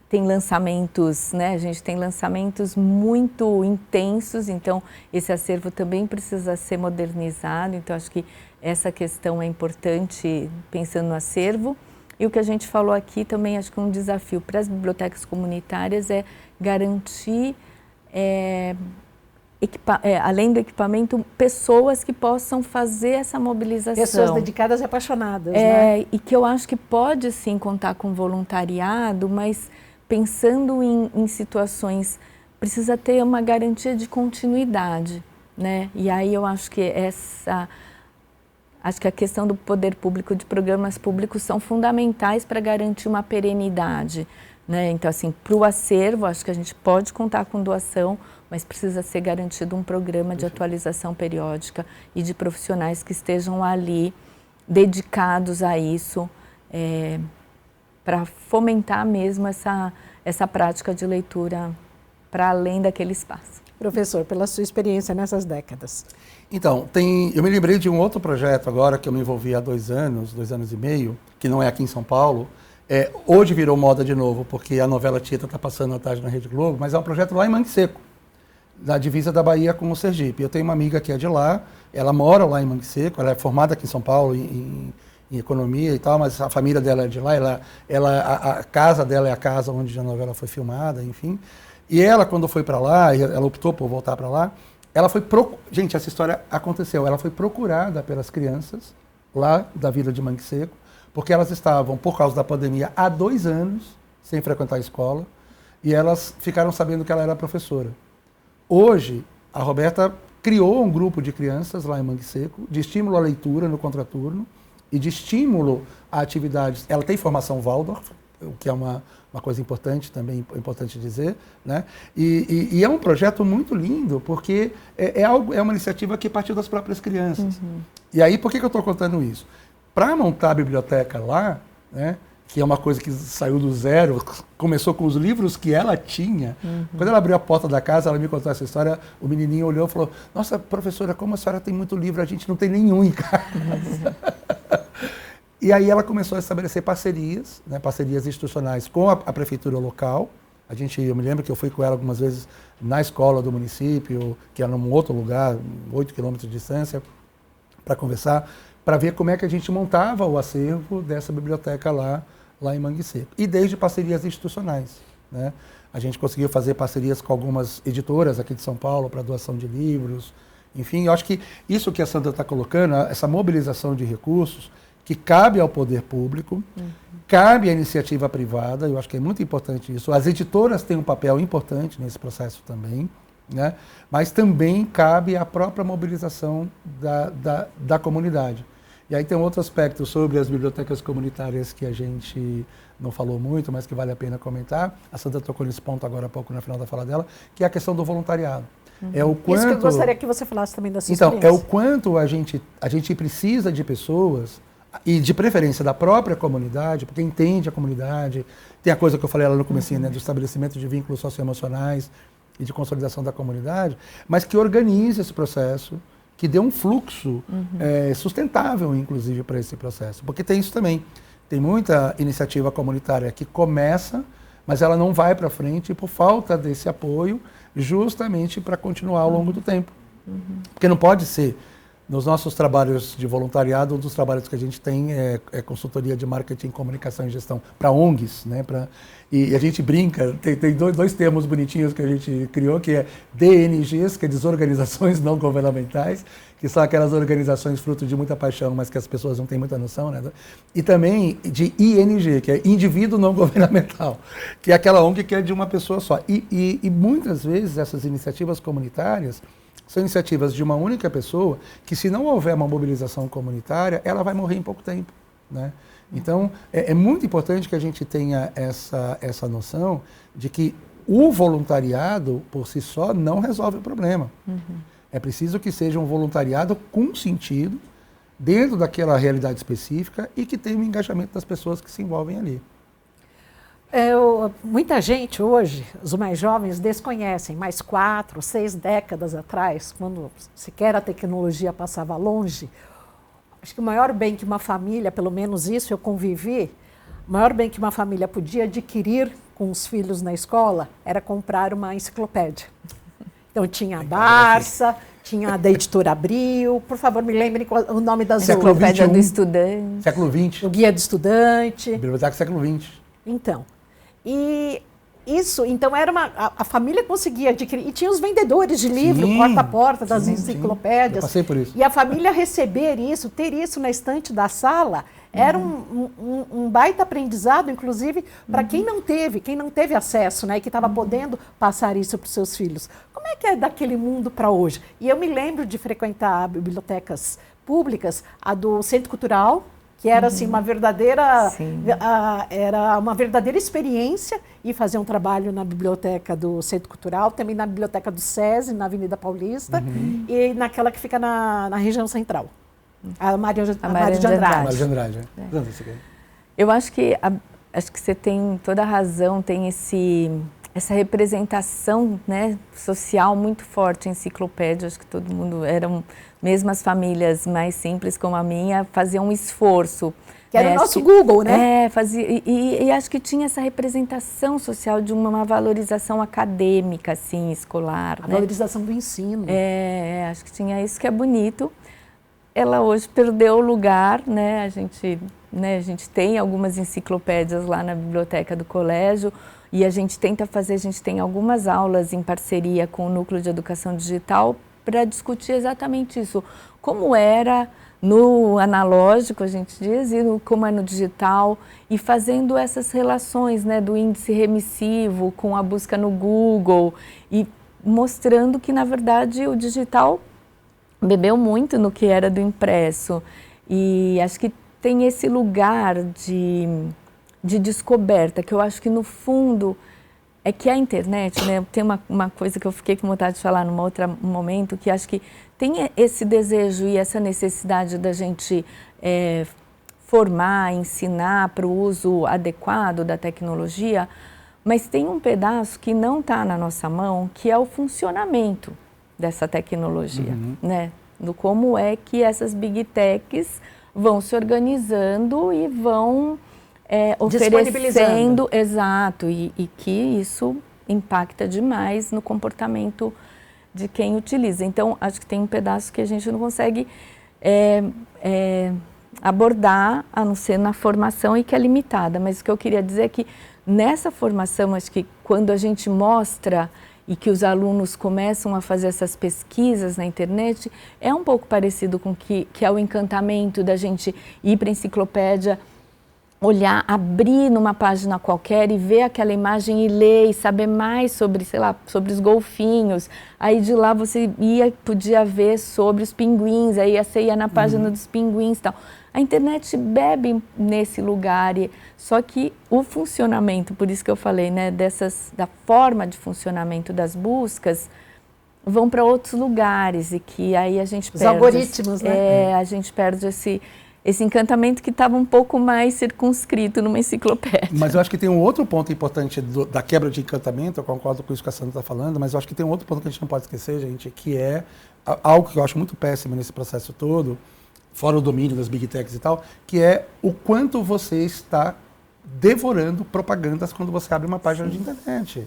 tem lançamentos, né? A gente tem lançamentos muito intensos, então esse acervo também precisa ser modernizado, então acho que essa questão é importante pensando no acervo. E o que a gente falou aqui também, acho que um desafio para as bibliotecas comunitárias é garantir além do equipamento, pessoas que possam fazer essa mobilização. Pessoas dedicadas e apaixonadas, né? E que eu acho que pode sim contar com voluntariado, mas pensando em situações, precisa ter uma garantia de continuidade, né? E aí eu acho que a questão do poder público, de programas públicos, são fundamentais para garantir uma perenidade, né? Então, assim, para o acervo, acho que a gente pode contar com doação, mas precisa ser garantido um programa de atualização periódica e de profissionais que estejam ali dedicados a isso, para fomentar mesmo essa prática de leitura para além daquele espaço. Professor, pela sua experiência nessas décadas. Então, eu me lembrei de um outro projeto agora que eu me envolvi há 2 anos e meio, que não é aqui em São Paulo. Hoje virou moda de novo, porque a novela Tita está passando à tarde na Rede Globo, mas é um projeto lá em Mangue Seco, na divisa da Bahia com o Sergipe. Eu tenho uma amiga que é de lá, ela mora lá em Mangue Seco, ela é formada aqui em São Paulo em economia e tal, mas a família dela é de lá, a casa dela é a casa onde a novela foi filmada, enfim. E ela, quando foi para lá, ela optou por voltar para lá, ela foi... Gente, essa história aconteceu, ela foi procurada pelas crianças lá da vila de Mangue Seco, porque elas estavam, por causa da pandemia, há 2 anos sem frequentar a escola, e elas ficaram sabendo que ela era professora. Hoje, a Roberta criou um grupo de crianças lá em Mangue Seco, de estímulo à leitura no contraturno e de estímulo a atividades. Ela tem formação Waldorf, o que é uma coisa importante também, importante dizer, né? E é um projeto muito lindo, porque é uma iniciativa que partiu das próprias crianças. Uhum. E aí, por que eu estou contando isso? Para montar a biblioteca lá, né, que é uma coisa que saiu do zero, começou com os livros que ela tinha. Uhum. Quando ela abriu a porta da casa, ela me contou essa história, o menininho olhou e falou: nossa, professora, como a senhora tem muito livro, a gente não tem nenhum em casa. Uhum. E aí ela começou a estabelecer parcerias, né, parcerias institucionais com a prefeitura local. Eu me lembro que eu fui com ela algumas vezes na escola do município, que era num outro lugar, 8 quilômetros de distância, para conversar, para ver como é que a gente montava o acervo dessa biblioteca lá em Mangue Seco. E desde parcerias institucionais, né? A gente conseguiu fazer parcerias com algumas editoras aqui de São Paulo para doação de livros. Enfim, eu acho que isso que a Sandra está colocando, essa mobilização de recursos, que cabe ao poder público, cabe à iniciativa privada, eu acho que é muito importante isso. As editoras têm um papel importante nesse processo também, né? Mas também cabe à própria mobilização da comunidade. E aí tem um outro aspecto sobre as bibliotecas comunitárias que a gente não falou muito, mas que vale a pena comentar. A Sandra tocou nesse ponto agora há pouco, na final da fala dela, que é a questão do voluntariado. É o quanto... Isso que eu gostaria que você falasse também da sua experiência. Então, é o quanto a gente precisa de pessoas, e de preferência da própria comunidade, porque entende a comunidade. Tem a coisa que eu falei lá no comecinho, né, do estabelecimento de vínculos socioemocionais e de consolidação da comunidade, mas que organize esse processo, que dê um fluxo sustentável, inclusive, para esse processo. Porque tem isso também. Tem muita iniciativa comunitária que começa, mas ela não vai para frente por falta desse apoio, justamente para continuar ao longo do tempo. Porque não pode ser... Nos nossos trabalhos de voluntariado, um dos trabalhos que a gente tem é consultoria de marketing, comunicação e gestão para ONGs, né? E a gente brinca, tem dois termos bonitinhos que a gente criou, que é DNGs, que é desorganizações não governamentais, que são aquelas organizações fruto de muita paixão, mas que as pessoas não têm muita noção, né? E também de ING, que é indivíduo não governamental, que é aquela ONG que é de uma pessoa só. E muitas vezes essas iniciativas comunitárias são iniciativas de uma única pessoa que, se não houver uma mobilização comunitária, ela vai morrer em pouco tempo, né? Então, é muito importante que a gente tenha essa noção de que o voluntariado, por si só, não resolve o problema. É preciso que seja um voluntariado com sentido, dentro daquela realidade específica e que tenha o engajamento das pessoas que se envolvem ali. Muita gente hoje, os mais jovens, desconhecem, mas 4, 6 décadas atrás, quando sequer a tecnologia passava longe, acho que o maior bem que uma família, pelo menos isso eu convivi, o maior bem que uma família podia adquirir com os filhos na escola era comprar uma enciclopédia. Então tinha a Barça, tinha a da Editora Abril, por favor me lembrem o nome das outras. Enciclopédia do Estudante. Século XX. O Guia do Estudante. Biblioteca século XX. Então, e Isso, então era a família conseguia adquirir, e tinha os vendedores de livro, Sim, porta a porta das sim, enciclopédias. Eu passei por isso. E a família receber isso, ter isso na estante da sala, era um baita aprendizado, inclusive, para quem não teve acesso, né, e que estava podendo passar isso para os seus filhos. Como é que é daquele mundo para hoje? E eu me lembro de frequentar bibliotecas públicas, a do Centro Cultural, que era assim uma verdadeira experiência, e fazer um trabalho na biblioteca do Centro Cultural, também na biblioteca do SESI, na Avenida Paulista, e naquela que fica na região central, a Mário de Andrade. Mário de Andrade, Eu acho que você tem toda a razão, tem essa representação, né, social muito forte em enciclopédia. Acho que todo mundo, mesmo as famílias mais simples como a minha, faziam um esforço. Que era o nosso Google, né? Fazia, e acho que tinha essa representação social de uma valorização acadêmica, assim, escolar. A valorização do ensino. Acho que tinha isso, que é bonito. Ela hoje perdeu o lugar, né? A gente tem algumas enciclopédias lá na biblioteca do colégio, e a gente tem algumas aulas em parceria com o Núcleo de Educação Digital para discutir exatamente isso. Como era no analógico, a gente diz, e como é no digital, e fazendo essas relações, né, do índice remissivo com a busca no Google, e mostrando que, na verdade, o digital bebeu muito no que era do impresso. E acho que tem esse lugar de descoberta, que eu acho que, no fundo, é que a internet, né, tem uma coisa que eu fiquei com vontade de falar num outro momento, que acho que tem esse desejo e essa necessidade da gente formar, ensinar para o uso adequado da tecnologia, mas tem um pedaço que não está na nossa mão, que é o funcionamento dessa tecnologia, né? Do como é que essas big techs vão se organizando e vão oferecendo, exato, e que isso impacta demais no comportamento de quem utiliza. Então, acho que tem um pedaço que a gente não consegue abordar, a não ser na formação, e que é limitada. Mas o que eu queria dizer é que nessa formação, acho que quando a gente mostra e que os alunos começam a fazer essas pesquisas na internet, é um pouco parecido com que é o encantamento da gente ir para a enciclopédia, olhar, abrir numa página qualquer e ver aquela imagem e ler e saber mais sobre, sei lá, sobre os golfinhos. Aí de lá você podia ver sobre os pinguins, aí você ia na página dos pinguins e tal. A internet bebe nesse lugar, só que o funcionamento, por isso que eu falei, né, da forma de funcionamento das buscas, vão para outros lugares, e que aí a gente perde... Os algoritmos, né? A gente perde esse encantamento que estava um pouco mais circunscrito numa enciclopédia. Mas eu acho que tem um outro ponto importante da quebra de encantamento, eu concordo com isso que a Sandra está falando, mas eu acho que tem um outro ponto que a gente não pode esquecer, gente, que é algo que eu acho muito péssimo nesse processo todo, fora o domínio das big techs e tal, que é o quanto você está devorando propagandas quando você abre uma página de internet.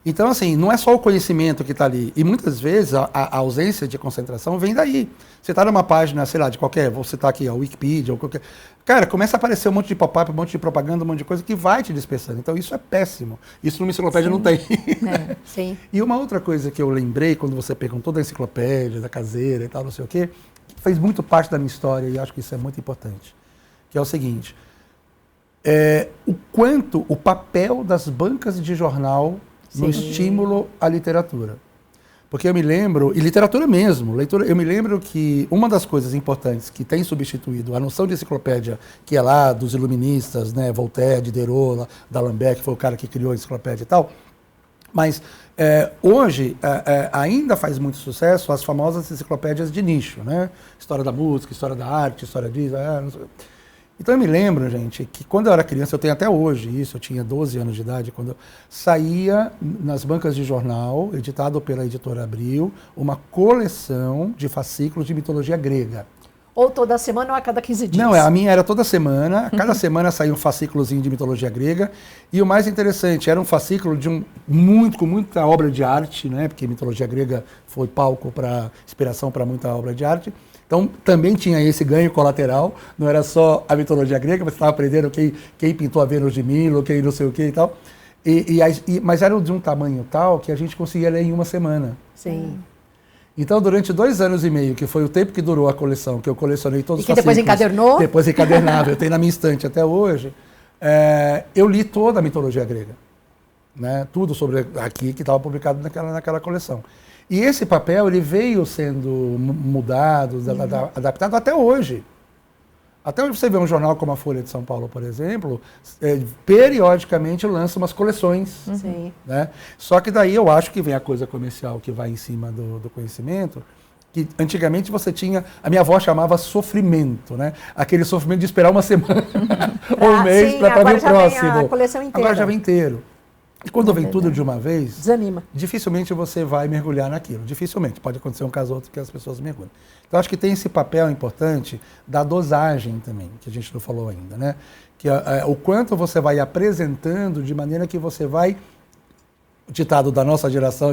Então, assim, não é só o conhecimento que está ali. E muitas vezes a ausência de concentração vem daí. Você está numa página, sei lá, de qualquer, vou citar aqui, a Wikipedia ou qualquer... Cara, começa a aparecer um monte de pop-up, um monte de propaganda, um monte de coisa que vai te dispersando. Então, isso é péssimo. Isso numa enciclopédia não tem. Sim. E uma outra coisa que eu lembrei quando você perguntou da enciclopédia, da caseira e tal, não sei o quê, que fez muito parte da minha história e acho que isso é muito importante, que é o seguinte, o papel das bancas de jornal no estímulo à literatura. Porque eu me lembro, e literatura mesmo, eu me lembro que uma das coisas importantes que tem substituído a noção de enciclopédia, que é lá dos iluministas, né, Voltaire, Diderot, D'Alembert, que foi o cara que criou a enciclopédia e tal, mas hoje ainda faz muito sucesso as famosas enciclopédias de nicho, né? História da música, história da arte, história disso, não sei. Então eu me lembro, gente, que quando eu era criança, eu tenho até hoje isso, eu tinha 12 anos de idade, quando eu saía nas bancas de jornal, editado pela editora Abril, uma coleção de fascículos de mitologia grega. Ou toda semana ou a cada 15 dias? Não, a minha era toda semana, cada semana saía um fascículozinho de mitologia grega, e o mais interessante, era um fascículo com muita obra de arte, né, porque mitologia grega foi palco para inspiração para muita obra de arte. Então, também tinha esse ganho colateral, não era só a mitologia grega, você estava aprendendo quem pintou a Vênus de Milo, quem não sei o que e tal. Mas era de um tamanho tal que a gente conseguia ler em uma semana. Sim. Então, durante 2 anos e meio, que foi o tempo que durou a coleção, que eu colecionei todos os fascículos. E que depois encadernou? Depois encadernava, eu tenho na minha estante até hoje. Eu li toda a mitologia grega. Né? Tudo sobre aqui que estava publicado naquela coleção. E esse papel ele veio sendo mudado, adaptado até hoje. Até hoje você vê um jornal como a Folha de São Paulo, por exemplo, periodicamente lança umas coleções. Sim. Né? Só que daí eu acho que vem a coisa comercial que vai em cima do conhecimento, que antigamente você tinha, a minha avó chamava sofrimento, né? Aquele sofrimento de esperar uma semana ou um mês para ver o próximo. A coleção inteira. Agora já vem inteiro. E quando vem tudo de uma vez, desanima. Dificilmente você vai mergulhar naquilo. Dificilmente. Pode acontecer um caso ou outro que as pessoas mergulham. Então, acho que tem esse papel importante da dosagem também, que a gente não falou ainda, né? Que o quanto você vai apresentando de maneira que você vai, o ditado da nossa geração,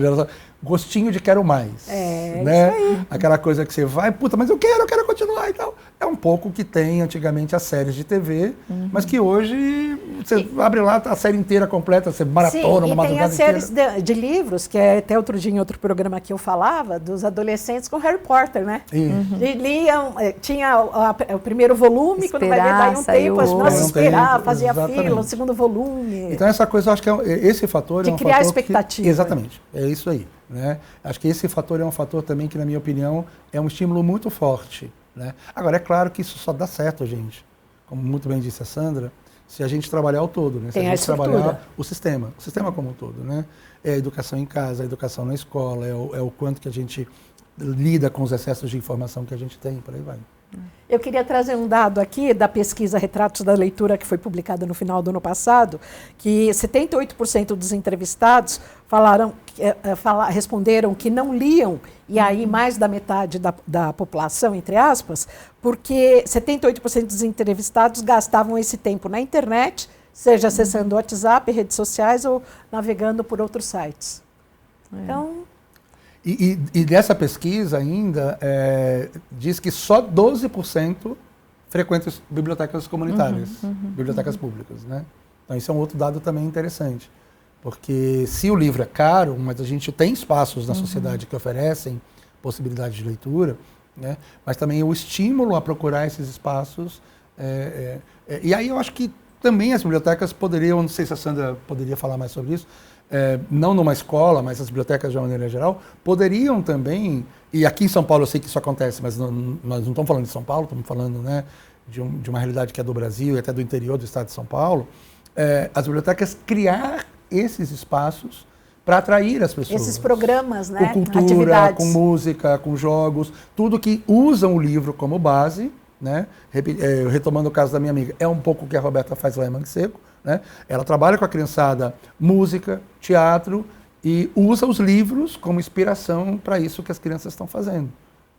gostinho de quero mais. Né? Isso aí. Aquela coisa que você vai, puta, mas eu quero continuar e tal. É um pouco o que tem antigamente as séries de TV, mas que hoje você abre lá a série inteira completa, você maratona uma madrugada inteira. E tem as séries de livros, que até outro dia em outro programa que eu falava, dos adolescentes com Harry Potter, né? E liam, tinha o primeiro volume, quando vai ver daí um tempo, as nossas esperar, fazia fila, o segundo volume. Então essa coisa, eu acho que esse fator de criar expectativa. Exatamente, é isso aí. Né? Acho que esse fator é um fator também que, na minha opinião, é um estímulo muito forte. Né? Agora, é claro que isso só dá certo, gente. Como muito bem disse a Sandra, se a gente trabalhar o todo, né? Se a gente trabalhar o sistema como um todo. Né? É a educação em casa, a educação na escola, é o quanto que a gente lida com os excessos de informação que a gente tem, por aí vai. Eu queria trazer um dado aqui da pesquisa Retratos da Leitura, que foi publicada no final do ano passado, que 78% dos entrevistados responderam que não liam, e aí mais da metade da população, entre aspas, porque 78% dos entrevistados gastavam esse tempo na internet, seja acessando o WhatsApp, redes sociais ou navegando por outros sites. Então... E dessa pesquisa ainda, diz que só 12% frequentam bibliotecas comunitárias, bibliotecas públicas. Né? Então isso é um outro dado também interessante. Porque se o livro é caro, mas a gente tem espaços na sociedade que oferecem possibilidade de leitura, né? Mas também o estímulo a procurar esses espaços. E aí eu acho que também as bibliotecas poderiam, não sei se a Sandra poderia falar mais sobre isso, não numa escola, mas as bibliotecas de uma maneira geral, poderiam também, e aqui em São Paulo eu sei que isso acontece, mas nós não estamos falando de São Paulo, estamos falando, né, de uma realidade que é do Brasil e até do interior do estado de São Paulo, as bibliotecas criar esses espaços para atrair as pessoas. Esses programas, né? Com cultura, atividades, com música, com jogos, tudo que usam o livro como base, né? Retomando o caso da minha amiga, é um pouco o que a Roberta faz lá em Mangue Seco. Né? Ela trabalha com a criançada música, teatro e usa os livros como inspiração para isso que as crianças estão fazendo.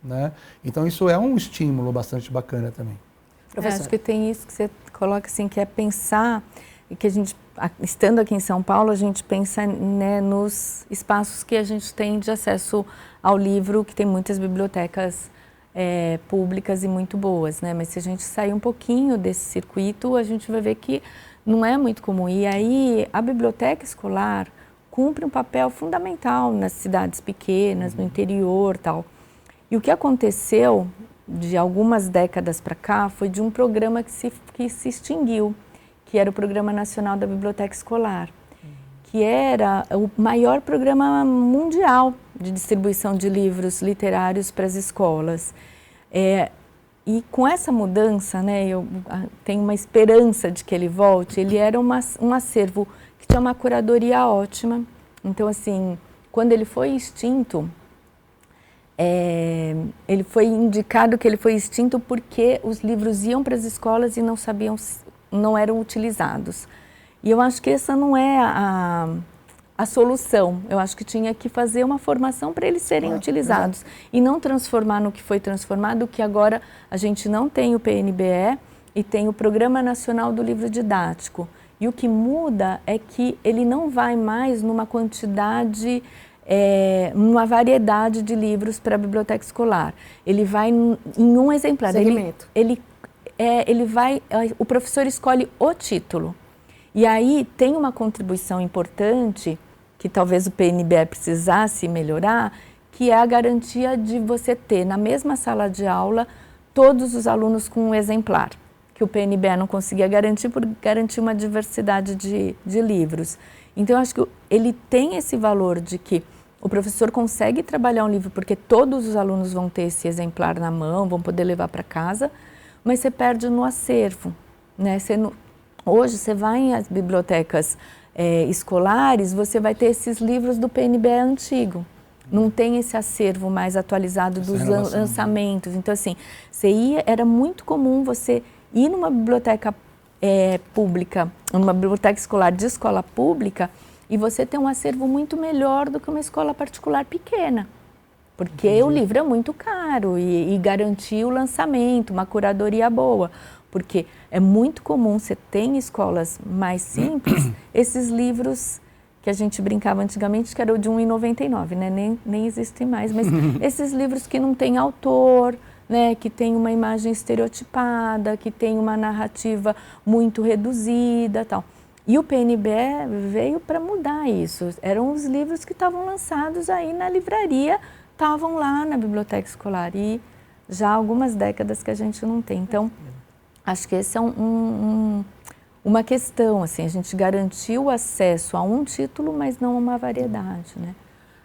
Né? Então isso é um estímulo bastante bacana também. Acho que tem isso que você coloca assim, que é pensar, e que a gente, estando aqui em São Paulo, a gente pensa, né, nos espaços que a gente tem de acesso ao livro, que tem muitas bibliotecas públicas e muito boas, né? Mas se a gente sair um pouquinho desse circuito, a gente vai ver que não é muito comum. E aí a biblioteca escolar cumpre um papel fundamental nas cidades pequenas, no interior, tal. E o que aconteceu de algumas décadas para cá foi de um programa que se extinguiu, que era o Programa Nacional da Biblioteca Escolar, que era o maior programa mundial de distribuição de livros literários para as escolas. E com essa mudança, né, eu tenho uma esperança de que ele volte. Ele era um acervo que tinha uma curadoria ótima. Então, assim, quando ele foi extinto, ele foi indicado que ele foi extinto porque os livros iam para as escolas e não eram utilizados. E eu acho que essa não é a solução. Eu acho que tinha que fazer uma formação para eles serem utilizados e não transformar no que foi transformado, que agora a gente não tem o PNBE e tem o Programa Nacional do Livro Didático. E o que muda é que ele não vai mais numa quantidade, numa variedade de livros para a biblioteca escolar. Ele vai em um exemplar. Segmento. O professor escolhe o título. E aí tem uma contribuição importante, que talvez o PNBE precisasse melhorar, que é a garantia de você ter na mesma sala de aula todos os alunos com um exemplar, que o PNBE não conseguia garantir por garantir uma diversidade de livros. Então, eu acho que ele tem esse valor de que o professor consegue trabalhar um livro porque todos os alunos vão ter esse exemplar na mão, vão poder levar para casa, mas você perde no acervo, né? Hoje, você vai em as bibliotecas escolares, você vai ter esses livros do PNBE antigo. Não tem esse acervo mais atualizado dos lançamentos. Então, assim, era muito comum você ir numa biblioteca pública, numa biblioteca escolar de escola pública, e você ter um acervo muito melhor do que uma escola particular pequena. Porque o livro é muito caro e garantir o lançamento, uma curadoria boa. Porque é muito comum, você tem escolas mais simples, esses livros que a gente brincava antigamente, que era o de R$1,99, né? Nem existem mais, mas esses livros que não tem autor, né? Que tem uma imagem estereotipada, que tem uma narrativa muito reduzida, tal. E o PNBE veio para mudar isso. Eram os livros que estavam lançados aí na livraria, estavam lá na biblioteca escolar, e já há algumas décadas que a gente não tem. Então, acho que esse é uma questão, assim, a gente garantiu o acesso a um título, mas não a uma variedade, né?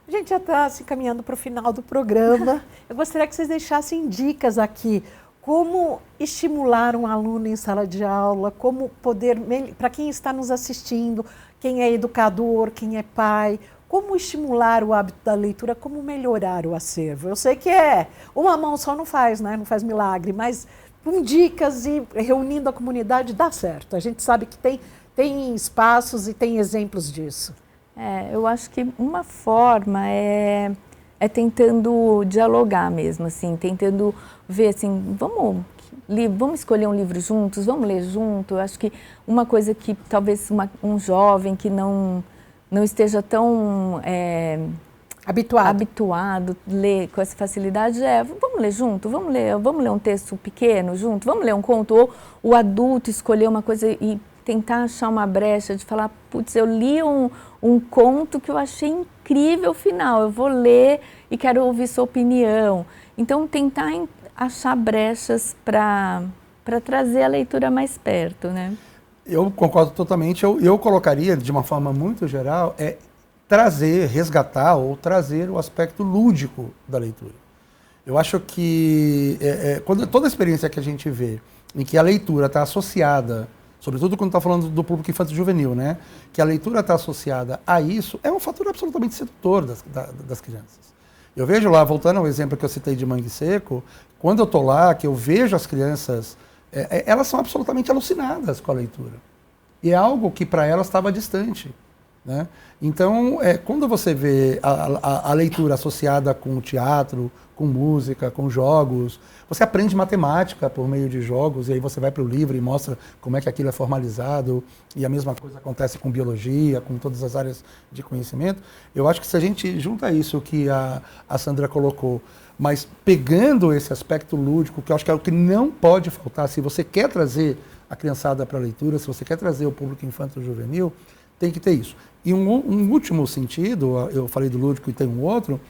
A gente já está se caminhando para o final do programa. Eu gostaria que vocês deixassem dicas aqui. Como estimular um aluno em sala de aula, como poder, para quem está nos assistindo, quem é educador, quem é pai, como estimular o hábito da leitura, como melhorar o acervo. Eu sei que uma mão só não faz, né? Não faz milagre, mas com dicas e reunindo a comunidade dá certo. A gente sabe que tem espaços e tem exemplos disso. Eu acho que uma forma é tentando dialogar mesmo, assim, tentando ver, assim, vamos escolher um livro juntos, vamos ler junto. Eu acho que uma coisa que talvez um jovem que não esteja tão habituado a ler com essa facilidade vamos ler junto, vamos ler um texto pequeno junto, vamos ler um conto, ou o adulto escolher uma coisa e tentar achar uma brecha de falar, putz, eu li um conto que eu achei incrível o final, eu vou ler e quero ouvir sua opinião. Então, tentar achar brechas para trazer a leitura mais perto, né? Eu concordo totalmente. Eu colocaria, de uma forma muito geral, resgatar ou trazer o aspecto lúdico da leitura. Eu acho que quando toda a experiência que a gente vê em que a leitura está associada, sobretudo quando está falando do público infantil e juvenil, né? Que a leitura está associada a isso, é um fator absolutamente sedutor das crianças. Eu vejo lá, voltando ao exemplo que eu citei de Mangue Seco, quando eu estou lá, que eu vejo as crianças, elas são absolutamente alucinadas com a leitura. E é algo que para elas estava distante, né? Então, quando você vê a leitura associada com o teatro, com música, com jogos, você aprende matemática por meio de jogos, e aí você vai para o livro e mostra como é que aquilo é formalizado, e a mesma coisa acontece com biologia, com todas as áreas de conhecimento. Eu acho que se a gente junta isso que a Sandra colocou, mas pegando esse aspecto lúdico, que eu acho que é o que não pode faltar, se você quer trazer a criançada para a leitura, se você quer trazer o público infantil e juvenil, tem que ter isso. E um último sentido, eu falei do lúdico e tem um outro,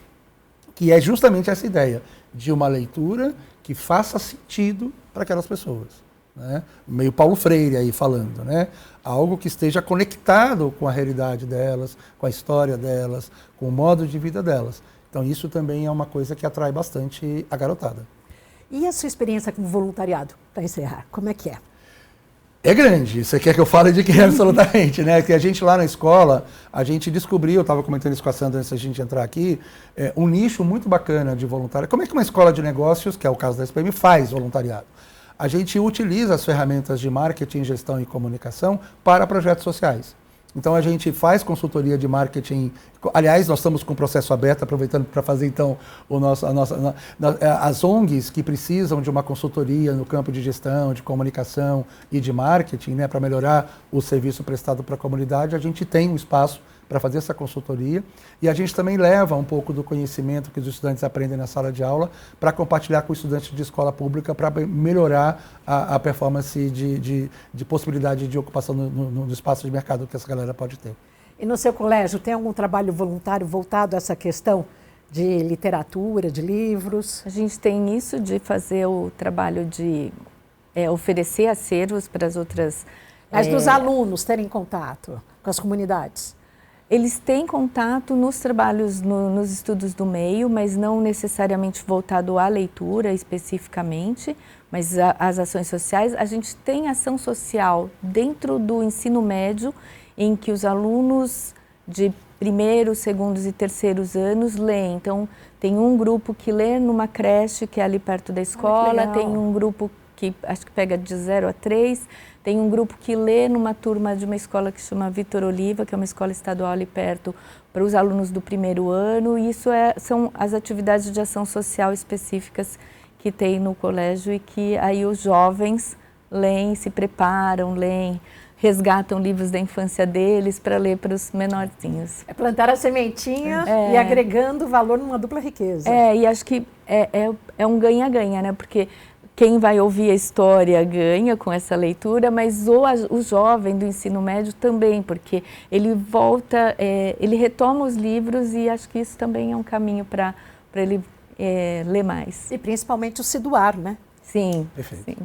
que é justamente essa ideia de uma leitura que faça sentido para aquelas pessoas, né? Meio Paulo Freire aí falando, né? Algo que esteja conectado com a realidade delas, com a história delas, com o modo de vida delas. Então isso também é uma coisa que atrai bastante a garotada. E a sua experiência com voluntariado, para encerrar, como é que é? É grande, você quer que eu fale de que absolutamente, né? Que a gente lá na escola, a gente descobriu, eu estava comentando isso com a Sandra antes da gente entrar aqui, um nicho muito bacana de voluntariado. Como é que uma escola de negócios, que é o caso da SPM, faz voluntariado? A gente utiliza as ferramentas de marketing, gestão e comunicação para projetos sociais. Então a gente faz consultoria de marketing. Aliás, nós estamos com o processo aberto, aproveitando para fazer então as ONGs que precisam de uma consultoria no campo de gestão, de comunicação e de marketing, né, para melhorar o serviço prestado para a comunidade. A gente tem um espaço para fazer essa consultoria, e a gente também leva um pouco do conhecimento que os estudantes aprendem na sala de aula para compartilhar com os estudantes de escola pública para melhorar a performance de possibilidade de ocupação no espaço de mercado que essa galera pode ter. E no seu colégio tem algum trabalho voluntário voltado a essa questão de literatura, de livros? A gente tem isso de fazer o trabalho de oferecer acervos para as outras... Mas dos alunos terem contato com as comunidades? Eles têm contato nos trabalhos, nos estudos do meio, mas não necessariamente voltado à leitura especificamente, mas as ações sociais. A gente tem ação social dentro do ensino médio, em que os alunos de primeiros, segundos e terceiros anos leem. Então, tem um grupo que lê numa creche, que é ali perto da escola, tem um grupo que acho que pega de 0 a 3, tem um grupo que lê numa turma de uma escola que chama Vitor Oliva, que é uma escola estadual ali perto, para os alunos do primeiro ano. E isso são as atividades de ação social específicas que tem no colégio e que aí os jovens leem, se preparam, leem, resgatam livros da infância deles para ler para os menorzinhos. É plantar a sementinha e agregando valor numa dupla riqueza. E acho que é um ganha-ganha, né? Porque quem vai ouvir a história ganha com essa leitura, mas o jovem do ensino médio também, porque ele volta, ele retoma os livros e acho que isso também é um caminho para ele ler mais. E principalmente o se doar, né? Sim. Perfeito. Sim.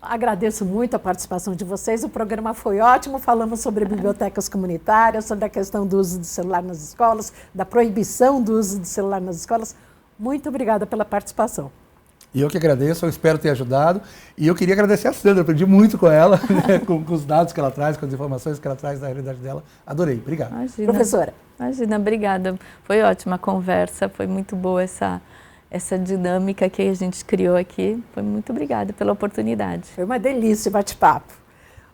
Agradeço muito a participação de vocês, o programa foi ótimo, falamos sobre bibliotecas comunitárias, sobre a questão do uso do celular nas escolas, da proibição do uso do celular nas escolas. Muito obrigada pela participação. E eu que agradeço, eu espero ter ajudado. E eu queria agradecer a Sandra, eu aprendi muito com ela, né, com os dados que ela traz, com as informações que ela traz da realidade dela. Adorei, obrigado. Imagina, professora. Imagina, obrigada. Foi ótima a conversa, foi muito boa essa dinâmica que a gente criou aqui. Foi muito obrigada pela oportunidade. Foi uma delícia o bate-papo.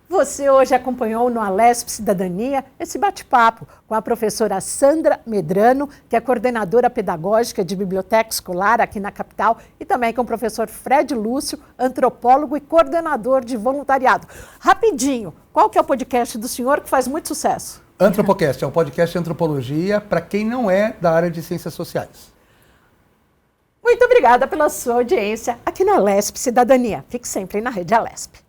Você hoje acompanhou no Alesp Cidadania esse bate-papo com a professora Sandra Medrano, que é coordenadora pedagógica de biblioteca escolar aqui na capital, e também com o professor Fred Lúcio, antropólogo e coordenador de voluntariado. Rapidinho, qual que é o podcast do senhor que faz muito sucesso? Antropocast, é o podcast de antropologia para quem não é da área de ciências sociais. Muito obrigada pela sua audiência aqui no Alesp Cidadania. Fique sempre na Rede Alesp.